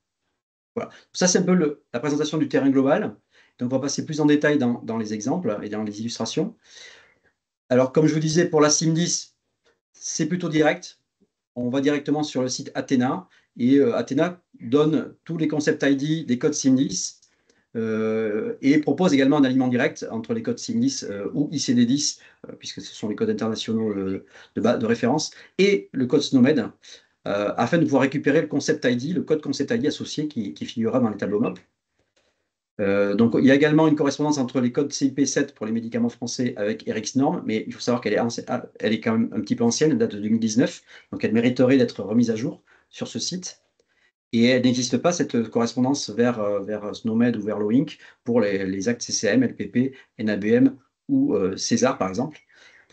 Voilà. Ça, c'est un peu la présentation du terrain global. Donc, on va passer plus en détail dans les exemples et dans les illustrations. Alors, comme je vous disais, pour la SIM10, c'est plutôt direct. On va directement sur le site Athena, et Athena donne tous les concept ID des codes SIM10 et propose également un alignement direct entre les codes SIM10 ou ICD10, puisque ce sont les codes internationaux de référence, et le code SNOMED, afin de pouvoir récupérer le concept ID, le code concept ID associé qui figurera dans les tableaux MOP. Donc, il y a également une correspondance entre les codes CIP7 pour les médicaments français avec ERICS-Norm, mais il faut savoir qu'elle est quand même un petit peu ancienne, elle date de 2019, donc elle mériterait d'être remise à jour sur ce site. Et elle n'existe pas, cette correspondance vers SNOMED ou vers LOINC pour les actes CCM, LPP, NABM ou César, par exemple.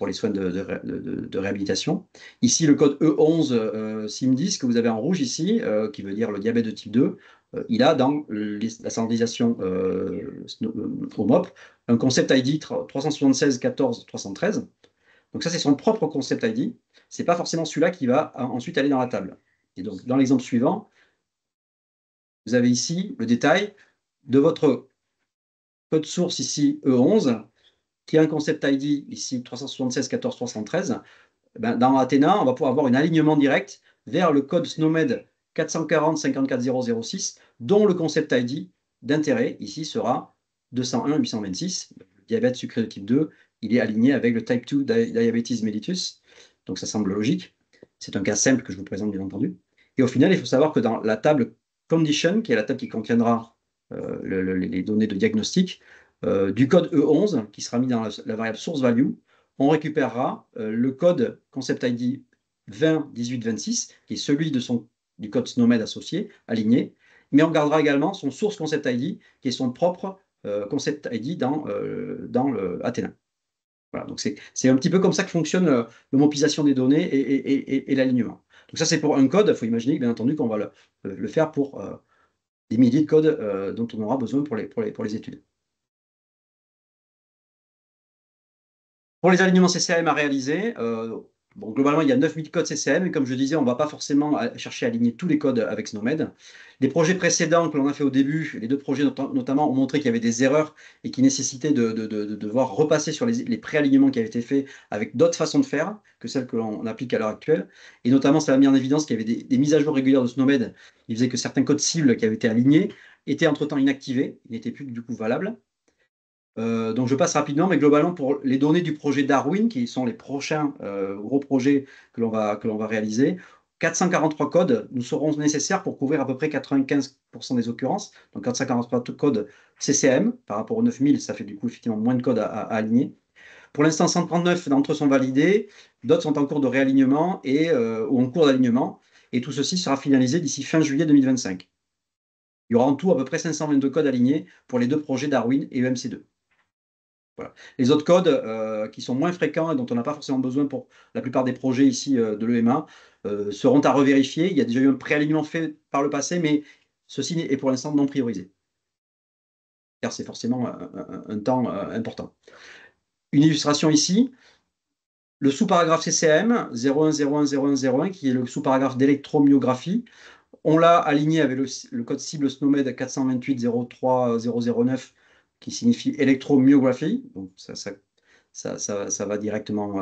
pour les soins de réhabilitation. Ici, le code E11 SIM10 que vous avez en rouge ici, qui veut dire le diabète de type 2, il a dans la standardisation OMOP un concept ID 376 14 313. Donc ça, c'est son propre concept ID. Ce n'est pas forcément celui-là qui va ensuite aller dans la table. Et donc, dans l'exemple suivant, vous avez ici le détail de votre code source ici E11, qui a un concept ID ici 376 14 313. Ben, dans Athena, on va pouvoir avoir un alignement direct vers le code SNOMED 440 54 006, dont le concept ID d'intérêt ici sera 201 826. Le diabète sucré de type 2, il est aligné avec le type 2 diabetes mellitus. Donc ça semble logique. C'est un cas simple que je vous présente bien entendu. Et au final, il faut savoir que dans la table condition, qui est la table qui contiendra les données de diagnostic, du code E11, qui sera mis dans la variable source value, on récupérera le code concept ID 20 18 26, qui est celui du code SNOMED associé, aligné, mais on gardera également son source concept ID, qui est son propre concept ID dans le Athena. Voilà, donc c'est un petit peu comme ça que fonctionne l'homopisation des données et l'alignement. Donc ça, c'est pour un code. Il faut imaginer, bien entendu, qu'on va le faire pour des milliers de codes dont on aura besoin pour les études. Pour les alignements CCM à réaliser, globalement, il y a 9000 codes CCM, et comme je disais, on ne va pas forcément chercher à aligner tous les codes avec SNOMED. Les projets précédents que l'on a fait au début, les deux projets notamment, ont montré qu'il y avait des erreurs et qui nécessitaient de devoir repasser sur les préalignements qui avaient été faits avec d'autres façons de faire que celles que l'on applique à l'heure actuelle. Et notamment, ça a mis en évidence qu'il y avait des mises à jour régulières de SNOMED qui faisaient que certains codes cibles qui avaient été alignés étaient entre-temps inactivés, ils n'étaient plus du coup valables. Donc je passe rapidement, mais globalement pour les données du projet Darwin, qui sont les prochains gros projets que l'on va réaliser, 443 codes nous seront nécessaires pour couvrir à peu près 95% des occurrences. Donc 443 codes CCM, par rapport aux 9000, ça fait du coup effectivement moins de codes à aligner. Pour l'instant, 139 d'entre eux sont validés, d'autres sont en cours de réalignement ou en cours d'alignement, et tout ceci sera finalisé d'ici fin juillet 2025. Il y aura en tout à peu près 522 codes alignés pour les deux projets Darwin et EMC2. Voilà. Les autres codes qui sont moins fréquents et dont on n'a pas forcément besoin pour la plupart des projets ici de l'EMA seront à revérifier. Il y a déjà eu un préalignement fait par le passé, mais ceci est pour l'instant non priorisé, car c'est forcément un temps important. Une illustration ici, le sous-paragraphe CCM 01010101, qui est le sous-paragraphe d'électromyographie, on l'a aligné avec le code cible SNOMED 428 03 009, qui signifie électromyographie. Donc ça va directement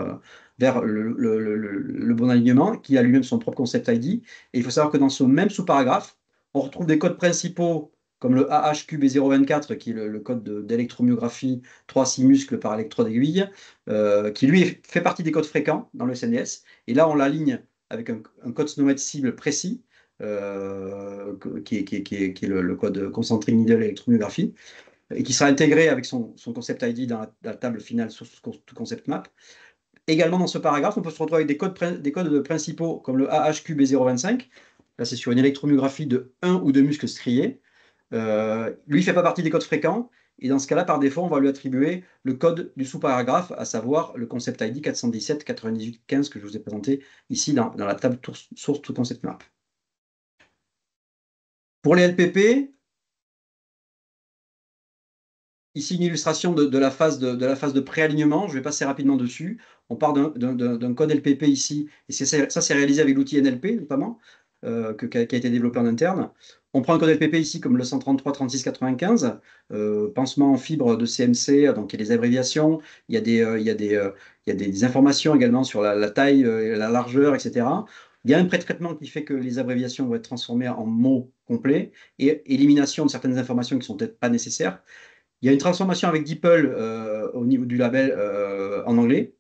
vers le bon alignement, qui a lui-même son propre concept ID. Et il faut savoir que dans ce même sous-paragraphe, on retrouve des codes principaux comme le AHQB024, qui est le code d'électromyographie 3-6 muscles par électrode aiguille, qui lui fait partie des codes fréquents dans le SNES. Et là, on l'aligne avec un code SNOMED cible précis, qui est le code concentric needle électromyographie, et qui sera intégré avec son concept ID dans la table finale sur tout concept map. Également, dans ce paragraphe, on peut se retrouver avec des codes principaux comme le AHQB025. Là, c'est sur une électromyographie de 1 ou 2 muscles striés. Lui, il ne fait pas partie des codes fréquents. Et dans ce cas-là, par défaut, on va lui attribuer le code du sous-paragraphe, à savoir le concept ID 417 98 15 que je vous ai présenté ici dans la table source to concept map. Pour les LPP, ici une illustration de la phase de préalignement. Je vais passer rapidement dessus. On part d'un code LPP ici, et ça c'est réalisé avec l'outil NLP notamment, qui a été développé en interne. On prend un code LPP ici comme le 133 36 95, pansement en fibre de CMC, donc il y a des abréviations, il y a des informations également sur la taille, la largeur, etc. Il y a un pré-traitement qui fait que les abréviations vont être transformées en mots complets et élimination de certaines informations qui ne sont peut-être pas nécessaires. Il y a une transformation avec DeepL au niveau du label en anglais.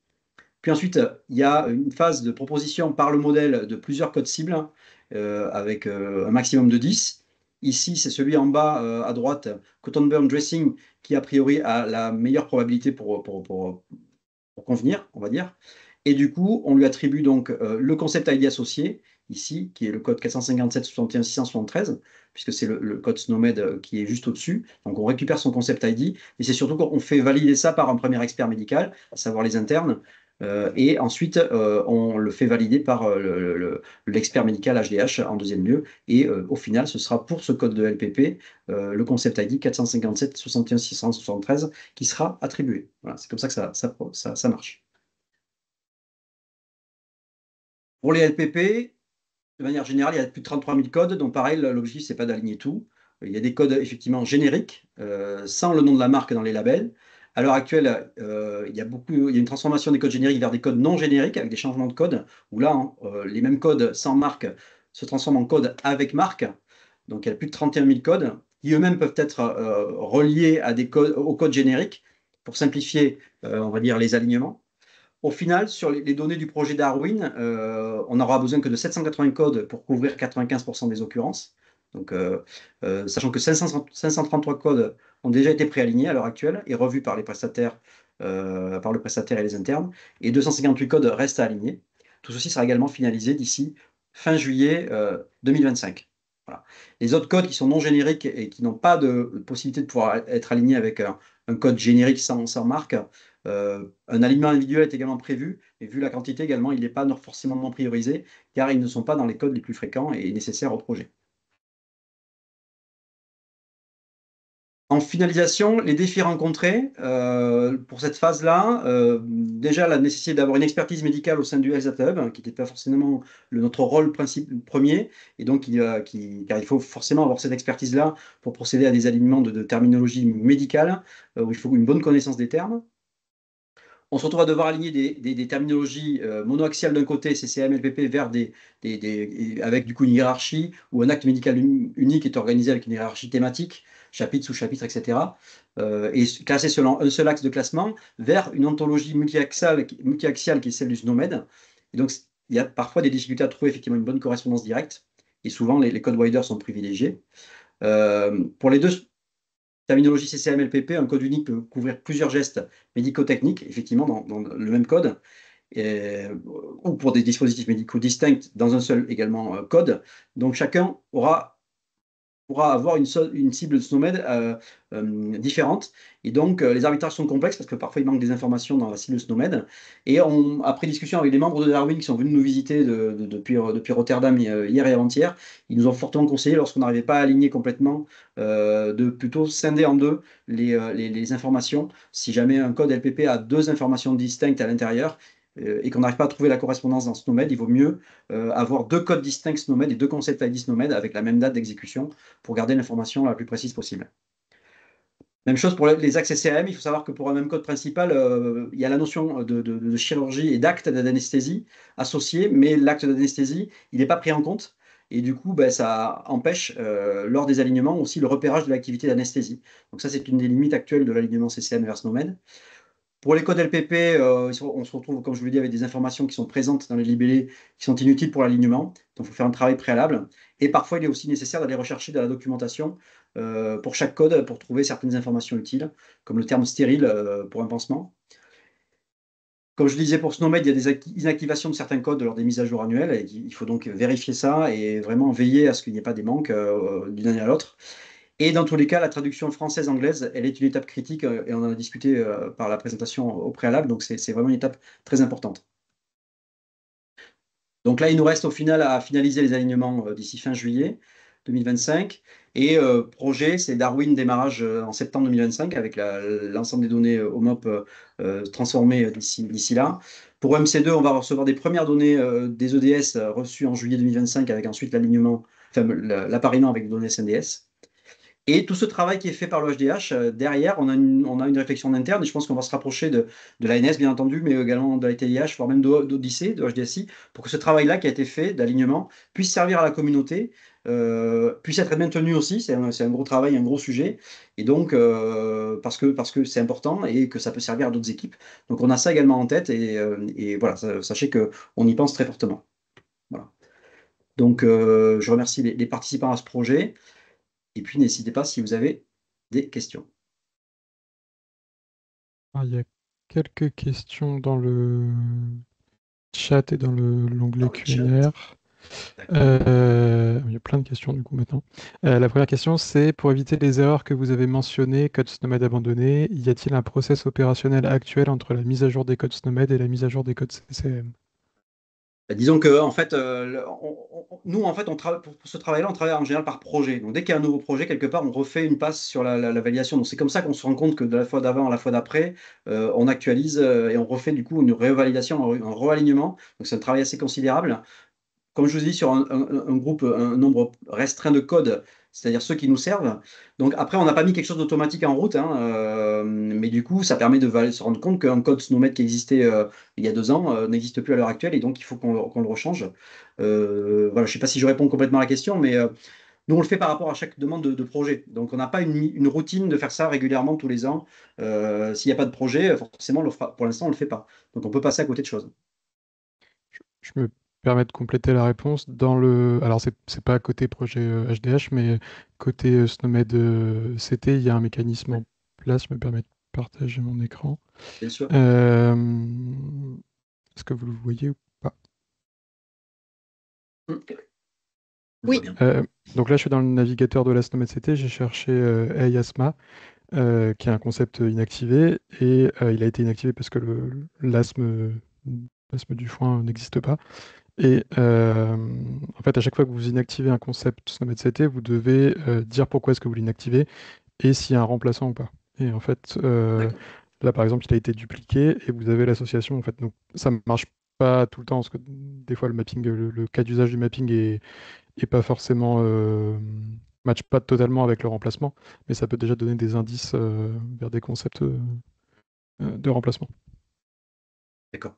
Puis ensuite, il y a une phase de proposition par le modèle de plusieurs codes cibles avec un maximum de 10. Ici, c'est celui en bas à droite, Cotton Burn Dressing, qui a priori a la meilleure probabilité pour convenir, on va dire. Et du coup, on lui attribue donc le concept ID associé, ici, qui est le code 457 61 673, puisque c'est le code SNOMED qui est juste au-dessus. Donc on récupère son concept ID, et c'est surtout qu'on fait valider ça par un premier expert médical, à savoir les internes, Et ensuite, on le fait valider par l'expert médical HDH en deuxième lieu. Et au final, ce sera pour ce code de LPP, le concept ID 457 61 673 qui sera attribué. Voilà, c'est comme ça que ça marche. Pour les LPP, de manière générale, il y a plus de 33 000 codes. Donc pareil, l'objectif, c'est pas d'aligner tout. Il y a des codes effectivement génériques, sans le nom de la marque dans les labels. À l'heure actuelle, il y a une transformation des codes génériques vers des codes non génériques avec des changements de code, où là, hein, les mêmes codes sans marque se transforment en codes avec marque. Donc il y a plus de 31 000 codes qui eux-mêmes peuvent être reliés à des codes, aux codes génériques pour simplifier, on va dire, les alignements. Au final, sur les données du projet Darwin, on n'aura besoin que de 780 codes pour couvrir 95% des occurrences. Donc, sachant que 533 codes ont déjà été préalignés à l'heure actuelle et revus par les prestataires, par le prestataire et les internes, et 258 codes restent à aligner. Tout ceci sera également finalisé d'ici fin juillet 2025. Voilà. Les autres codes qui sont non génériques et qui n'ont pas de possibilité de pouvoir être alignés avec un code générique sans marque, un alignement individuel est également prévu, et vu la quantité également, il n'est pas forcément non priorisé, car ils ne sont pas dans les codes les plus fréquents et nécessaires au projet. En finalisation, les défis rencontrés pour cette phase-là, déjà la nécessité d'avoir une expertise médicale au sein du Health Data Hub, hein, qui n'était pas forcément notre rôle premier, et donc car il faut forcément avoir cette expertise-là pour procéder à des alignements de terminologie médicale, où il faut une bonne connaissance des termes. On se retrouve à devoir aligner des terminologies monoaxiales d'un côté, CCM, LPP, vers avec du coup une hiérarchie, où un acte médical unique est organisé avec une hiérarchie thématique, chapitre, sous-chapitre, etc. Et classé selon un seul axe de classement, vers une ontologie multiaxiale qui est celle du SNOMED. Et donc, il y a parfois des difficultés à trouver effectivement une bonne correspondance directe, et souvent les codes wider sont privilégiés. Pour les deux terminologie CCM-LPP, un code unique peut couvrir plusieurs gestes médico-techniques, effectivement, dans le même code, ou pour des dispositifs médicaux distincts dans un seul également code. Donc chacun pourra avoir une cible de SNOMED différente. Et donc, les arbitrages sont complexes parce que parfois, il manque des informations dans la cible SNOMED. Et après discussion avec les membres de Darwin qui sont venus nous visiter depuis Rotterdam hier et avant-hier, ils nous ont fortement conseillé, lorsqu'on n'arrivait pas à aligner complètement, de plutôt scinder en deux les informations. Si jamais un code LPP a deux informations distinctes à l'intérieur, et qu'on n'arrive pas à trouver la correspondance dans SNOMED, il vaut mieux avoir deux codes distincts SNOMED et deux concepts ID SNOMED avec la même date d'exécution pour garder l'information la plus précise possible. Même chose pour les accès CRM, il faut savoir que pour un même code principal, il y a la notion de chirurgie et d'acte d'anesthésie associé, mais l'acte d'anesthésie, il n'est pas pris en compte. Et du coup, ben, ça empêche, lors des alignements, aussi le repérage de l'activité d'anesthésie. Donc ça, c'est une des limites actuelles de l'alignement CCM vers SNOMED. Pour les codes LPP, on se retrouve, comme je vous l'ai dit, avec des informations qui sont présentes dans les libellés qui sont inutiles pour l'alignement. Donc, il faut faire un travail préalable. Et parfois, il est aussi nécessaire d'aller rechercher dans la documentation pour chaque code pour trouver certaines informations utiles, comme le terme stérile pour un pansement. Comme je le disais pour SNOMED, il y a des inactivations de certains codes lors des mises à jour annuelles. Et il faut donc vérifier ça et vraiment veiller à ce qu'il n'y ait pas des manques d'une année à l'autre. Et dans tous les cas, la traduction française-anglaise, elle est une étape critique, et on en a discuté par la présentation au préalable, donc c'est vraiment une étape très importante. Donc là, il nous reste au final à finaliser les alignements d'ici fin juillet 2025. Et projet, c'est Darwin démarrage en septembre 2025 avec l'ensemble des données OMOP transformées d'ici là. Pour MC2, on va recevoir des premières données des EDS reçues en juillet 2025 avec ensuite l'alignement, enfin l'appariement avec les données SNDS. Et tout ce travail qui est fait par le HDH, derrière, on a une réflexion interne, et je pense qu'on va se rapprocher de l'ANS, bien entendu, mais également de la TIH, voire même d'Odyssée, de HDSI, pour que ce travail-là qui a été fait d'alignement puisse servir à la communauté, puisse être maintenu aussi. C'est un gros travail, un gros sujet, et donc, parce que c'est important et que ça peut servir à d'autres équipes. Donc, on a ça également en tête, et voilà, sachez qu'on y pense très fortement. Voilà. Donc, je remercie les participants à ce projet. Et puis, n'hésitez pas si vous avez des questions. Ah, il y a quelques questions dans le chat et dans l'onglet Dans le chat. Q&R. Il y a plein de questions du coup maintenant. La première question, c'est pour éviter les erreurs que vous avez mentionnées, code Snowmed abandonné, y a-t-il un process opérationnel actuel entre la mise à jour des codes Snowmed et la mise à jour des codes CCM? Disons que en fait, nous en fait, on travaille pour ce travail-là, on travaille en général par projet. Donc dès qu'il y a un nouveau projet quelque part, on refait une passe sur la validation. Donc c'est comme ça qu'on se rend compte que de la fois d'avant à la fois d'après, on actualise et on refait du coup une révalidation, un realignement. Donc c'est un travail assez considérable. Comme je vous ai dit, sur un groupe, un nombre restreint de codes, c'est-à-dire ceux qui nous servent. Donc après, on n'a pas mis quelque chose d'automatique en route, hein, mais du coup, ça permet de se rendre compte qu'un code Snowmed qui existait il y a 2 ans n'existe plus à l'heure actuelle, et donc il faut qu'on le rechange. Voilà, je ne sais pas si je réponds complètement à la question, mais nous, on le fait par rapport à chaque demande de projet. Donc on n'a pas une routine de faire ça régulièrement tous les ans. S'il n'y a pas de projet, forcément, pour l'instant, on ne le fait pas. Donc on peut passer à côté de choses. Je me permets de compléter la réponse. Alors, c'est pas côté projet HDH, mais côté Snowmed CT, il y a un mécanisme Ouais, en place. Je me permets de partager mon écran. bien sûr. Euh, Est-ce que vous le voyez ou pas? On le voit Oui, bien. Donc là, je suis dans le navigateur de la Snowmed CT. J'ai cherché EIASMA, qui est un concept inactivé, et il a été inactivé parce que l'asthme du foin n'existe pas. Et en fait, à chaque fois que vous inactivez un concept Snowmed CT, vous devez dire pourquoi est-ce que vous l'inactivez et s'il y a un remplaçant ou pas. Et en fait, D'accord. là par exemple, il a été dupliqué et vous avez l'association. En fait, donc ça ne marche pas tout le temps parce que des fois le mapping, le cas d'usage du mapping est pas forcément match pas totalement avec le remplacement, mais ça peut déjà donner des indices vers des concepts de remplacement. D'accord.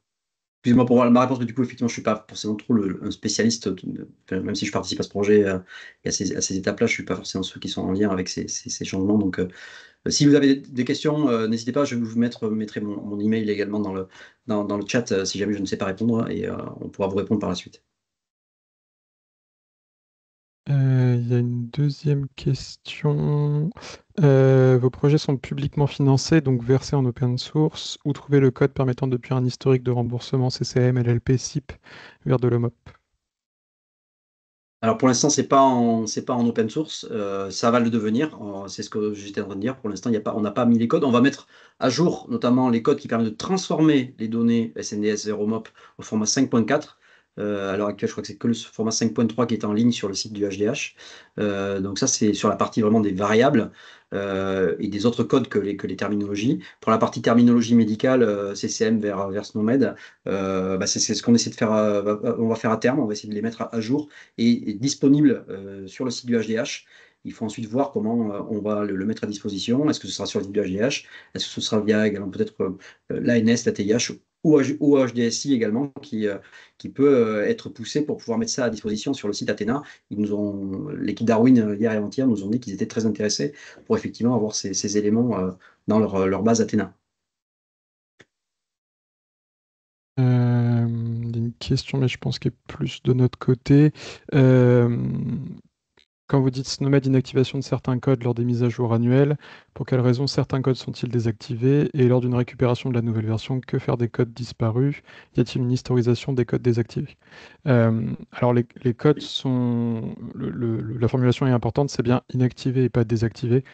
Excusez-moi pour ma réponse, mais du coup, effectivement, je ne suis pas forcément trop un spécialiste, enfin, même si je participe à ce projet et à ces étapes-là, je ne suis pas forcément ceux qui sont en lien avec ces changements. Donc, si vous avez des questions, n'hésitez pas, je vais mettrai mon email également dans le chat si jamais je ne sais pas répondre et on pourra vous répondre par la suite. Il y a une deuxième question. Vos projets sont publiquement financés, donc versés en open source. Où trouver le code permettant depuis un historique de remboursement CCM, LLP, SIP vers de l'OMOP? Alors pour l'instant, c'est pas en open source, ça va le devenir. C'est ce que j'étais en train de dire. Pour l'instant, il y a pas, on n'a pas mis les codes. On va mettre à jour notamment les codes qui permettent de transformer les données SNDS 0MOP au format 5.4. À l'heure actuelle, je crois que c'est que le format 5.3 qui est en ligne sur le site du HDH. Donc ça, c'est sur la partie vraiment des variables et des autres codes que les terminologies. Pour la partie terminologie médicale, CCM vers SNOMED, c'est ce qu'on essaie de faire. On va faire à terme. On va essayer de les mettre à jour et disponible sur le site du HDH. Il faut ensuite voir comment on va le mettre à disposition. Est-ce que ce sera sur le site du HDH? Est-ce que ce sera via également peut-être l'ANS, la TIH ou HDSI également qui peut être poussé pour pouvoir mettre ça à disposition sur le site Athéna. L'équipe Darwin hier et avant-hier nous ont dit qu'ils étaient très intéressés pour effectivement avoir ces éléments dans leur base Athéna. Il y a une question, mais je pense qu'elle est plus de notre côté. Euh, Quand vous dites SNOMED inactivation de certains codes lors des mises à jour annuelles, pour quelles raisons certains codes sont-ils désactivés? Et lors d'une récupération de la nouvelle version, que faire des codes disparus? Y a-t-il une historisation des codes désactivés? Alors les codes sont... la formulation est importante, c'est bien inactivé et pas désactivé,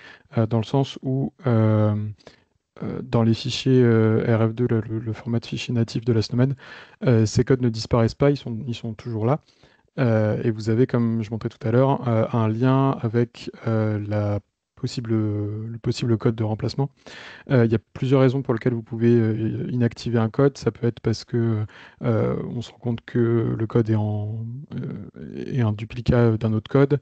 dans le sens où dans les fichiers RF2, le format de fichier natif de la SNOMED, ces codes ne disparaissent pas, ils sont toujours là. Et vous avez, comme je montrais tout à l'heure, un lien avec le possible code de remplacement. Il y a plusieurs raisons pour lesquelles vous pouvez inactiver un code. Ça peut être parce que on se rend compte que le code est un duplicat d'un autre code,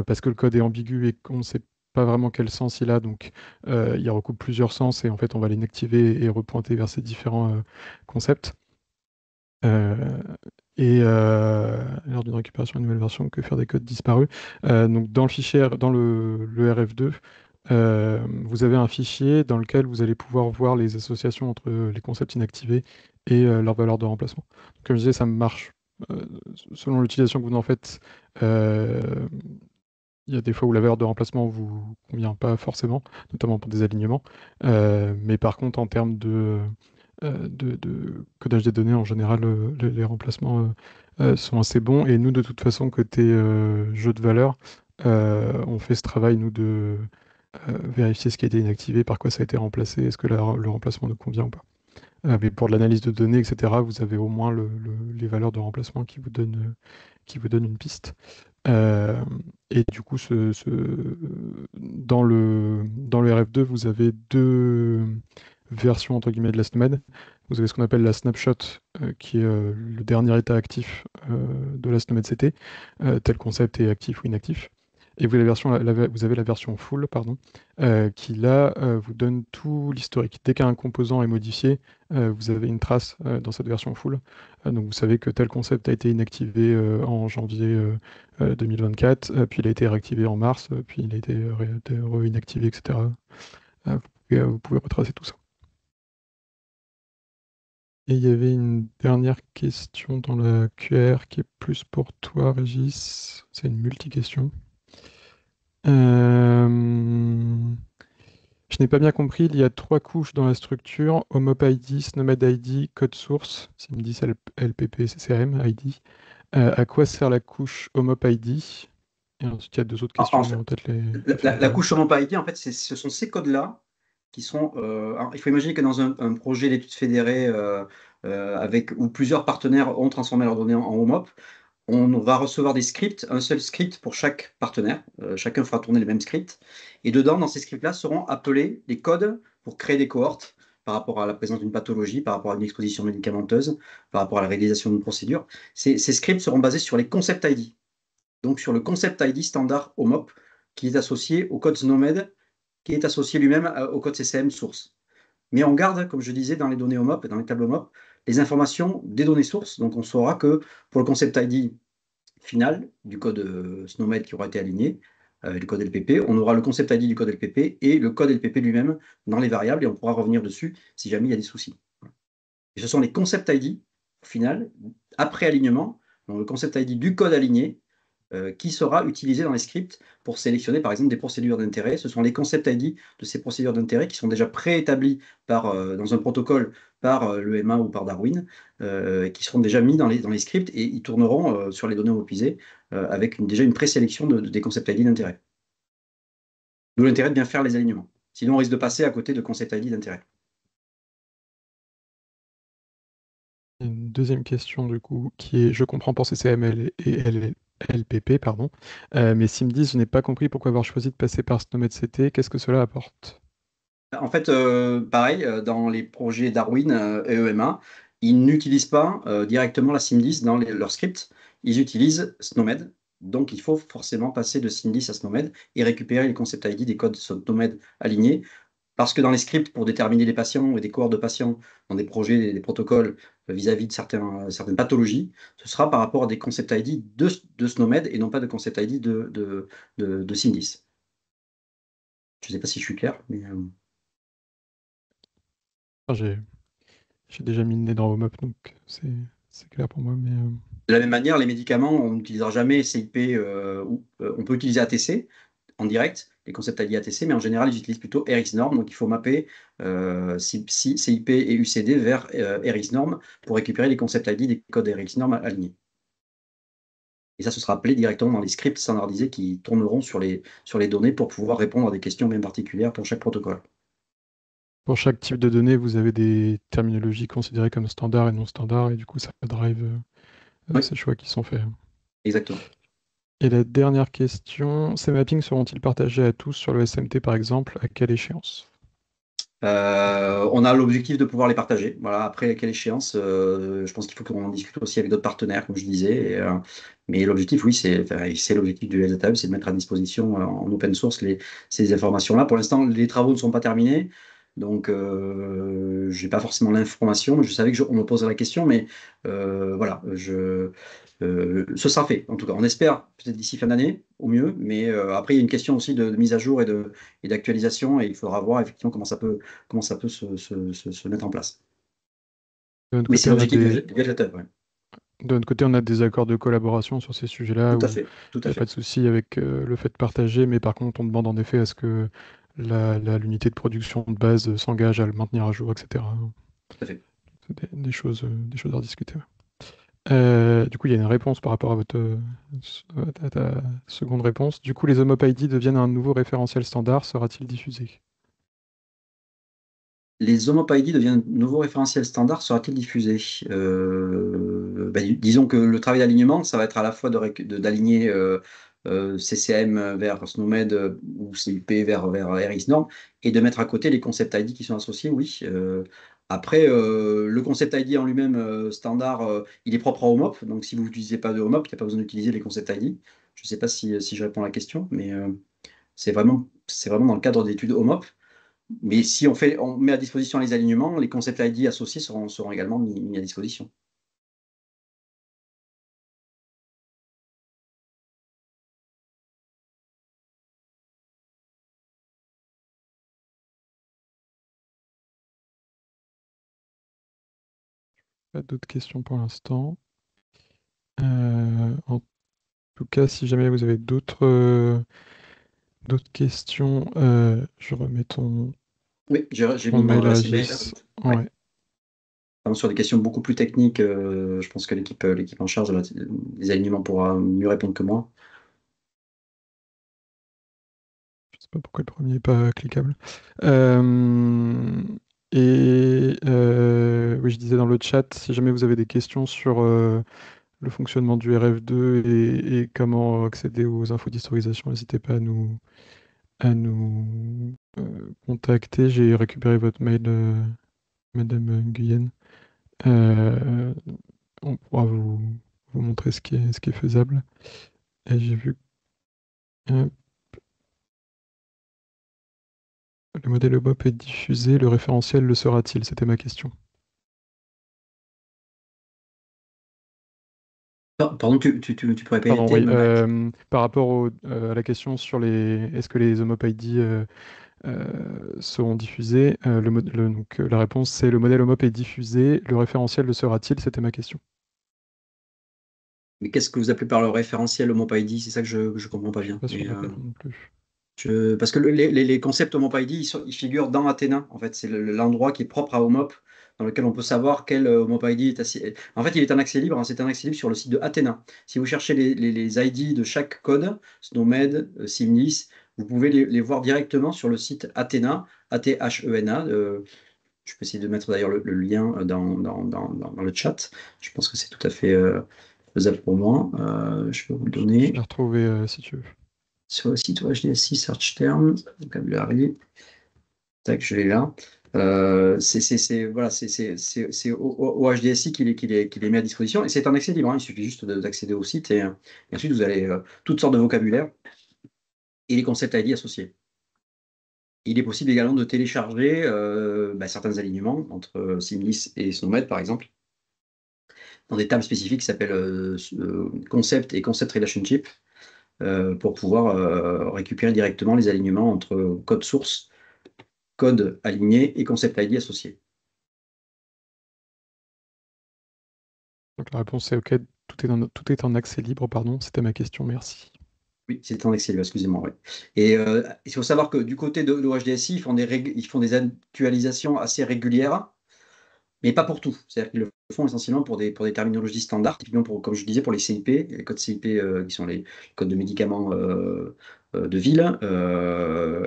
parce que le code est ambigu et qu'on ne sait pas vraiment quel sens il a, donc il recoupe plusieurs sens et en fait on va l'inactiver et repointer vers ces différents concepts. Euh, Lors d'une récupération d'une nouvelle version, que faire des codes disparus? Donc dans le fichier, dans le RF2, vous avez un fichier dans lequel vous allez pouvoir voir les associations entre les concepts inactivés et leur valeur de remplacement. Donc, comme je disais, ça marche euh, selon l'utilisation que vous en faites. euh, il y a des fois où la valeur de remplacement vous convient pas forcément, notamment pour des alignements. Mais par contre, en termes de codage des données, en général, les remplacements sont assez bons. Et nous, de toute façon, côté jeu de valeur, on fait ce travail, nous, de vérifier ce qui a été inactivé, par quoi ça a été remplacé, est-ce que le remplacement nous convient ou pas. Mais pour de l'analyse de données, etc., vous avez au moins les valeurs de remplacement qui vous donnent une piste. Euh, et du coup, dans le RF2, vous avez deux versions entre guillemets de la SNOMED. Vous avez ce qu'on appelle la snapshot, qui est le dernier état actif de la SNOMED CT, tel concept est actif ou inactif. Et vous avez vous avez la version full, pardon, qui là vous donne tout l'historique. Dès qu'un composant est modifié, vous avez une trace dans cette version full. Donc vous savez que tel concept a été inactivé en janvier 2024, puis il a été réactivé en mars, puis il a été re-inactivé, etc. Vous pouvez retracer tout ça. Et il y avait une dernière question dans la QR qui est plus pour toi, Régis. C'est une multi-question. Je n'ai pas bien compris, il y a 3 couches dans la structure, HOMOP ID, SNOMED ID, code source, c'est me dit LPP, CCM, ID. À quoi sert la couche HOMOP ID? Et ensuite, il y a 2 autres questions, En mais on va fait, peut-être les faire en la parallèle. couche sur ID, en fait, ce sont ces codes-là qui sont. Alors, il faut imaginer que dans un projet d'études fédérées où plusieurs partenaires ont transformé leurs données en HOMOP, on va recevoir des scripts, un seul script pour chaque partenaire. Chacun fera tourner le même script. Et dedans, dans ces scripts-là, seront appelés les codes pour créer des cohortes par rapport à la présence d'une pathologie, par rapport à une exposition médicamenteuse, par rapport à la réalisation d'une procédure. Ces scripts seront basés sur les concept ID. Donc sur le concept ID standard OMOP qui est associé au code SNOMED, qui est associé lui-même au code CCM source. Mais on garde, comme je disais, dans les données OMOP, dans les tables OMOP, les informations des données sources. Donc on saura que pour le concept ID final du code SNOMED qui aura été aligné, le code LPP, on aura le concept ID du code LPP et le code LPP lui-même dans les variables et on pourra revenir dessus si jamais il y a des soucis. Et ce sont les concept ID, au final, après alignement, donc le concept ID du code aligné, qui sera utilisé dans les scripts pour sélectionner par exemple des procédures d'intérêt. Ce sont les concept ID de ces procédures d'intérêt qui sont déjà préétablis dans un protocole par l'EMA ou par Darwin, qui seront déjà mis dans les scripts et ils tourneront sur les données mobilisées avec déjà une présélection des concept ID d'intérêt. D'où l'intérêt de bien faire les alignements. Sinon, on risque de passer à côté de concept ID d'intérêt. Une deuxième question, du coup, qui est, je comprends pour CCML et LPP, pardon, mais s'ils me disent, je n'ai pas compris pourquoi avoir choisi de passer par SNOMED CT, qu'est-ce que cela apporte? En fait, pareil, dans les projets Darwin et EMA, ils n'utilisent pas directement la SIM10 dans leur script, ils utilisent SNOMED. Donc, il faut forcément passer de SIM10 à SNOMED et récupérer les concept ID des codes SNOMED alignés. Parce que dans les scripts, pour déterminer des patients et des cohortes de patients dans des projets, des protocoles vis-à-vis de certaines pathologies, ce sera par rapport à des concept ID de SNOMED et non pas de concept ID de SIM10. Je ne sais pas si je suis clair, mais. Enfin, j'ai déjà mis le nez dans HOMOP, donc c'est clair pour moi, mais... De la même manière, les médicaments, on n'utilisera jamais CIP, on peut utiliser ATC en direct, les concepts ID ATC, mais en général, ils utilisent plutôt RxNorm, donc il faut mapper CIP et UCD vers RxNorm pour récupérer les concepts ID des codes RxNorm alignés. Et ça, ce sera appelé directement dans les scripts standardisés qui tourneront sur les données pour pouvoir répondre à des questions bien particulières pour chaque protocole. Pour chaque type de données, vous avez des terminologies considérées comme standards et non standards, et du coup, ça drive Oui, ces choix qui sont faits. exactement. Et la dernière question, ces mappings seront-ils partagés à tous sur le SMT, par exemple, à quelle échéance? On a l'objectif de pouvoir les partager. Voilà, après, à quelle échéance, je pense qu'il faut qu'on en discute aussi avec d'autres partenaires, comme je disais. Mais l'objectif, oui, c'est l'objectif du LZAB, c'est de mettre à disposition en open source ces informations-là. Pour l'instant, les travaux ne sont pas terminés. Donc, je n'ai pas forcément l'information. Je savais qu'on me poserait la question, mais voilà, ce sera fait. En tout cas, on espère peut-être d'ici fin d'année, au mieux. Mais après, il y a une question aussi de mise à jour et d'actualisation, et il faudra voir effectivement comment ça peut se mettre en place. De notre Mais côté, c'est l'objectif du Vietjet, ouais. de notre côté, on a des accords de collaboration sur ces sujets-là Tout à où fait, tout il à n'y a pas fait, de souci avec le fait de partager, mais par contre, on demande en effet à ce que l'unité de production de base s'engage à le maintenir à jour, etc. tout à fait. C'est des choses à rediscuter. Ouais. Du coup, il y a une réponse par rapport à à ta seconde réponse. Du coup, les HOMOP ID deviennent un nouveau référentiel standard. Sera-t-il diffusé? Les HOMOP ID deviennent un nouveau référentiel standard, sera-t-il diffusé? Disons que le travail d'alignement, ça va être à la fois d'aligner CCM vers SNOMED ou CIP vers RxNorm et de mettre à côté les concept ID qui sont associés, oui. Après, le concept ID en lui-même standard, il est propre à HOMOP, donc si vous n'utilisez pas de HOMOP, il n'y a pas besoin d'utiliser les concept ID. Je ne sais pas si je réponds à la question, mais c'est vraiment dans le cadre d'études HOMOP. Mais si on met à disposition les alignements, les concepts ID associés seront également mis à disposition. Pas d'autres questions pour l'instant. En tout cas, si jamais vous avez d'autres questions, je remets Oui, j'ai ton mis mon mail à adresse email. Agis. Ouais. Ouais. Sur des questions beaucoup plus techniques, je pense que l'équipe en charge des alignements pourra mieux répondre que moi. Je sais pas pourquoi le premier n'est pas cliquable. Euh, oui, je disais dans le chat, si jamais vous avez des questions sur le fonctionnement du RF2 et comment accéder aux infos d'historisation, n'hésitez pas à nous contacter. J'ai récupéré votre mail, Madame Nguyen. Euh, on pourra vous montrer ce qui est faisable. Et j'ai vu que le modèle OBOP est diffusé, le référentiel le sera-t-il? C'était ma question. Pardon, tu peux Pardon, répéter oui. ma question. Par rapport à la question sur est-ce que les HOMOP ID seront diffusés, donc, la réponse c'est le modèle HOMOP est diffusé, le référentiel le sera-t-il? C'était ma question. Mais qu'est-ce que vous appelez par le référentiel HOMOP ID? C'est ça que je ne comprends pas bien. Pas sur Mais, la plateforme non plus. parce que les concepts HOMOP ID, ils figurent dans Athena. En fait, c'est l'endroit qui est propre à HOMOP, dans lequel on peut savoir quel HOMOP ID est assis. En fait, il est en accès libre, hein, c'est un accès libre sur le site de Athena. Si vous cherchez les ID de chaque code, SNOMED, Simnis, vous pouvez les voir directement sur le site Athena, Athena. Je peux essayer de mettre d'ailleurs le lien dans le chat. Je pense que c'est tout à fait faisable pour moi. Je peux vous le Je donner l'ai retrouvé si tu veux. sur le site HDSI Search Terms, vocabulaire. Tac, je l'ai là. Voilà, c'est au HDSI qu'il est mis à disposition et c'est un accès libre, hein. Il suffit juste d'accéder au site et ensuite vous avez toutes sortes de vocabulaire et les concepts ID associés. Il est possible également de télécharger certains alignements entre Simlis et SNOMED par exemple dans des tables spécifiques qui s'appellent concept et concept relationship pour pouvoir récupérer directement les alignements entre code source, code aligné et concept ID associé. Donc la réponse est OK, tout est en accès libre, pardon, c'était ma question, merci. Oui, c'est en Excel, excusez-moi. Ouais. Et il faut savoir que du côté de l'OHDSI, ils font des actualisations assez régulières, mais pas pour tout. C'est-à-dire qu'ils le font essentiellement pour des terminologies standards, typiquement comme je disais, pour les CIP, les codes CIP qui sont les codes de médicaments de ville.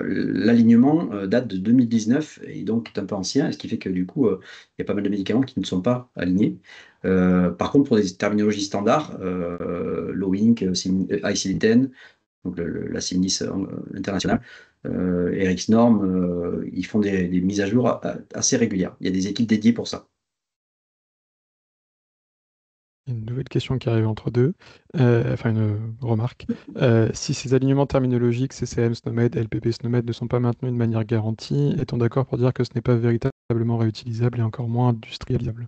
L'alignement date de 2019 et donc est un peu ancien, ce qui fait que du coup, il y a pas mal de médicaments qui ne sont pas alignés. Par contre, pour des terminologies standards, Low-Inc, ICD-10, donc la CIMNIS internationale, RxNorm, ils font des mises à jour assez régulières. Il y a des équipes dédiées pour ça. Une nouvelle question qui arrive entre deux, enfin une remarque. Si ces alignements terminologiques CCM, SNOMED, LPP, SNOMED ne sont pas maintenus de manière garantie, est-on d'accord pour dire que ce n'est pas véritablement réutilisable et encore moins industrialisable?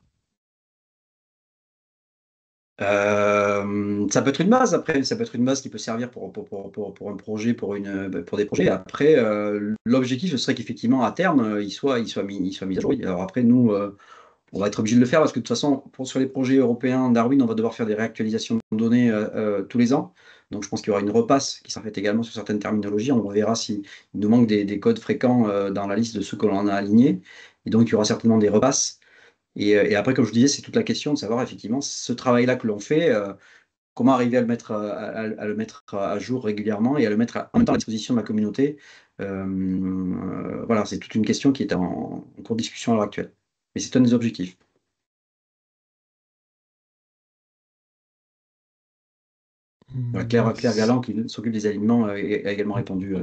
Ça peut être une base, après, ça peut être une base qui peut servir pour un projet, pour des projets. Après, l'objectif, ce serait qu'effectivement, à terme, il soit mis à jour. Alors après, nous, on va être obligé de le faire parce que de toute façon, sur les projets européens, Darwin, on va devoir faire des réactualisations de données tous les ans. Donc je pense qu'il y aura une repasse qui sera faite également sur certaines terminologies. On verra s'il nous manque des codes fréquents dans la liste de ceux que l'on a alignés. Et donc il y aura certainement des repasses. Et après, comme je disais, c'est toute la question de savoir effectivement ce travail-là que l'on fait, comment arriver à le mettre, à le mettre à jour régulièrement et à le mettre en même temps à disposition de la communauté. Voilà, c'est toute une question qui est en cours de discussion à l'heure actuelle. Mais c'est un des objectifs. Voilà, Claire Merci. Galland, qui s'occupe des aliments, a également répondu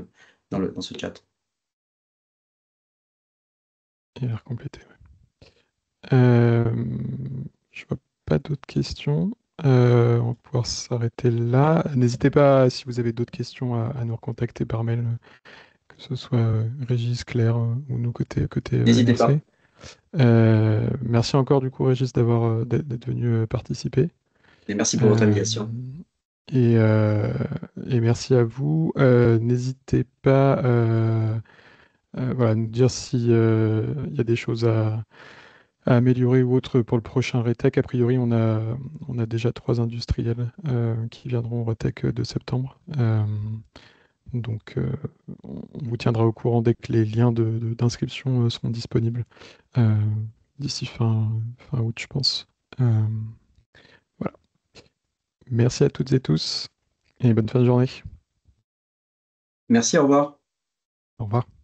dans ce chat. Il a l'air complété. Ouais. Je vois pas d'autres questions. On va pouvoir s'arrêter là. N'hésitez pas, si vous avez d'autres questions, à nous recontacter par mail, que ce soit Régis, Claire ou nous côté N'hésitez pas. NRC. Merci encore du coup Régis d'être venu participer. Et merci pour votre Euh, invitation. et, euh, et merci à vous. N'hésitez pas voilà, à nous dire si il y a des choses à améliorer ou autre pour le prochain Retech. A priori, on a déjà 3 industriels qui viendront au Retech de septembre. Donc, on vous tiendra au courant dès que les liens d'inscription seront disponibles euh, d'ici fin août, je pense. Voilà. Merci à toutes et tous et bonne fin de journée. Merci, au revoir. Au revoir.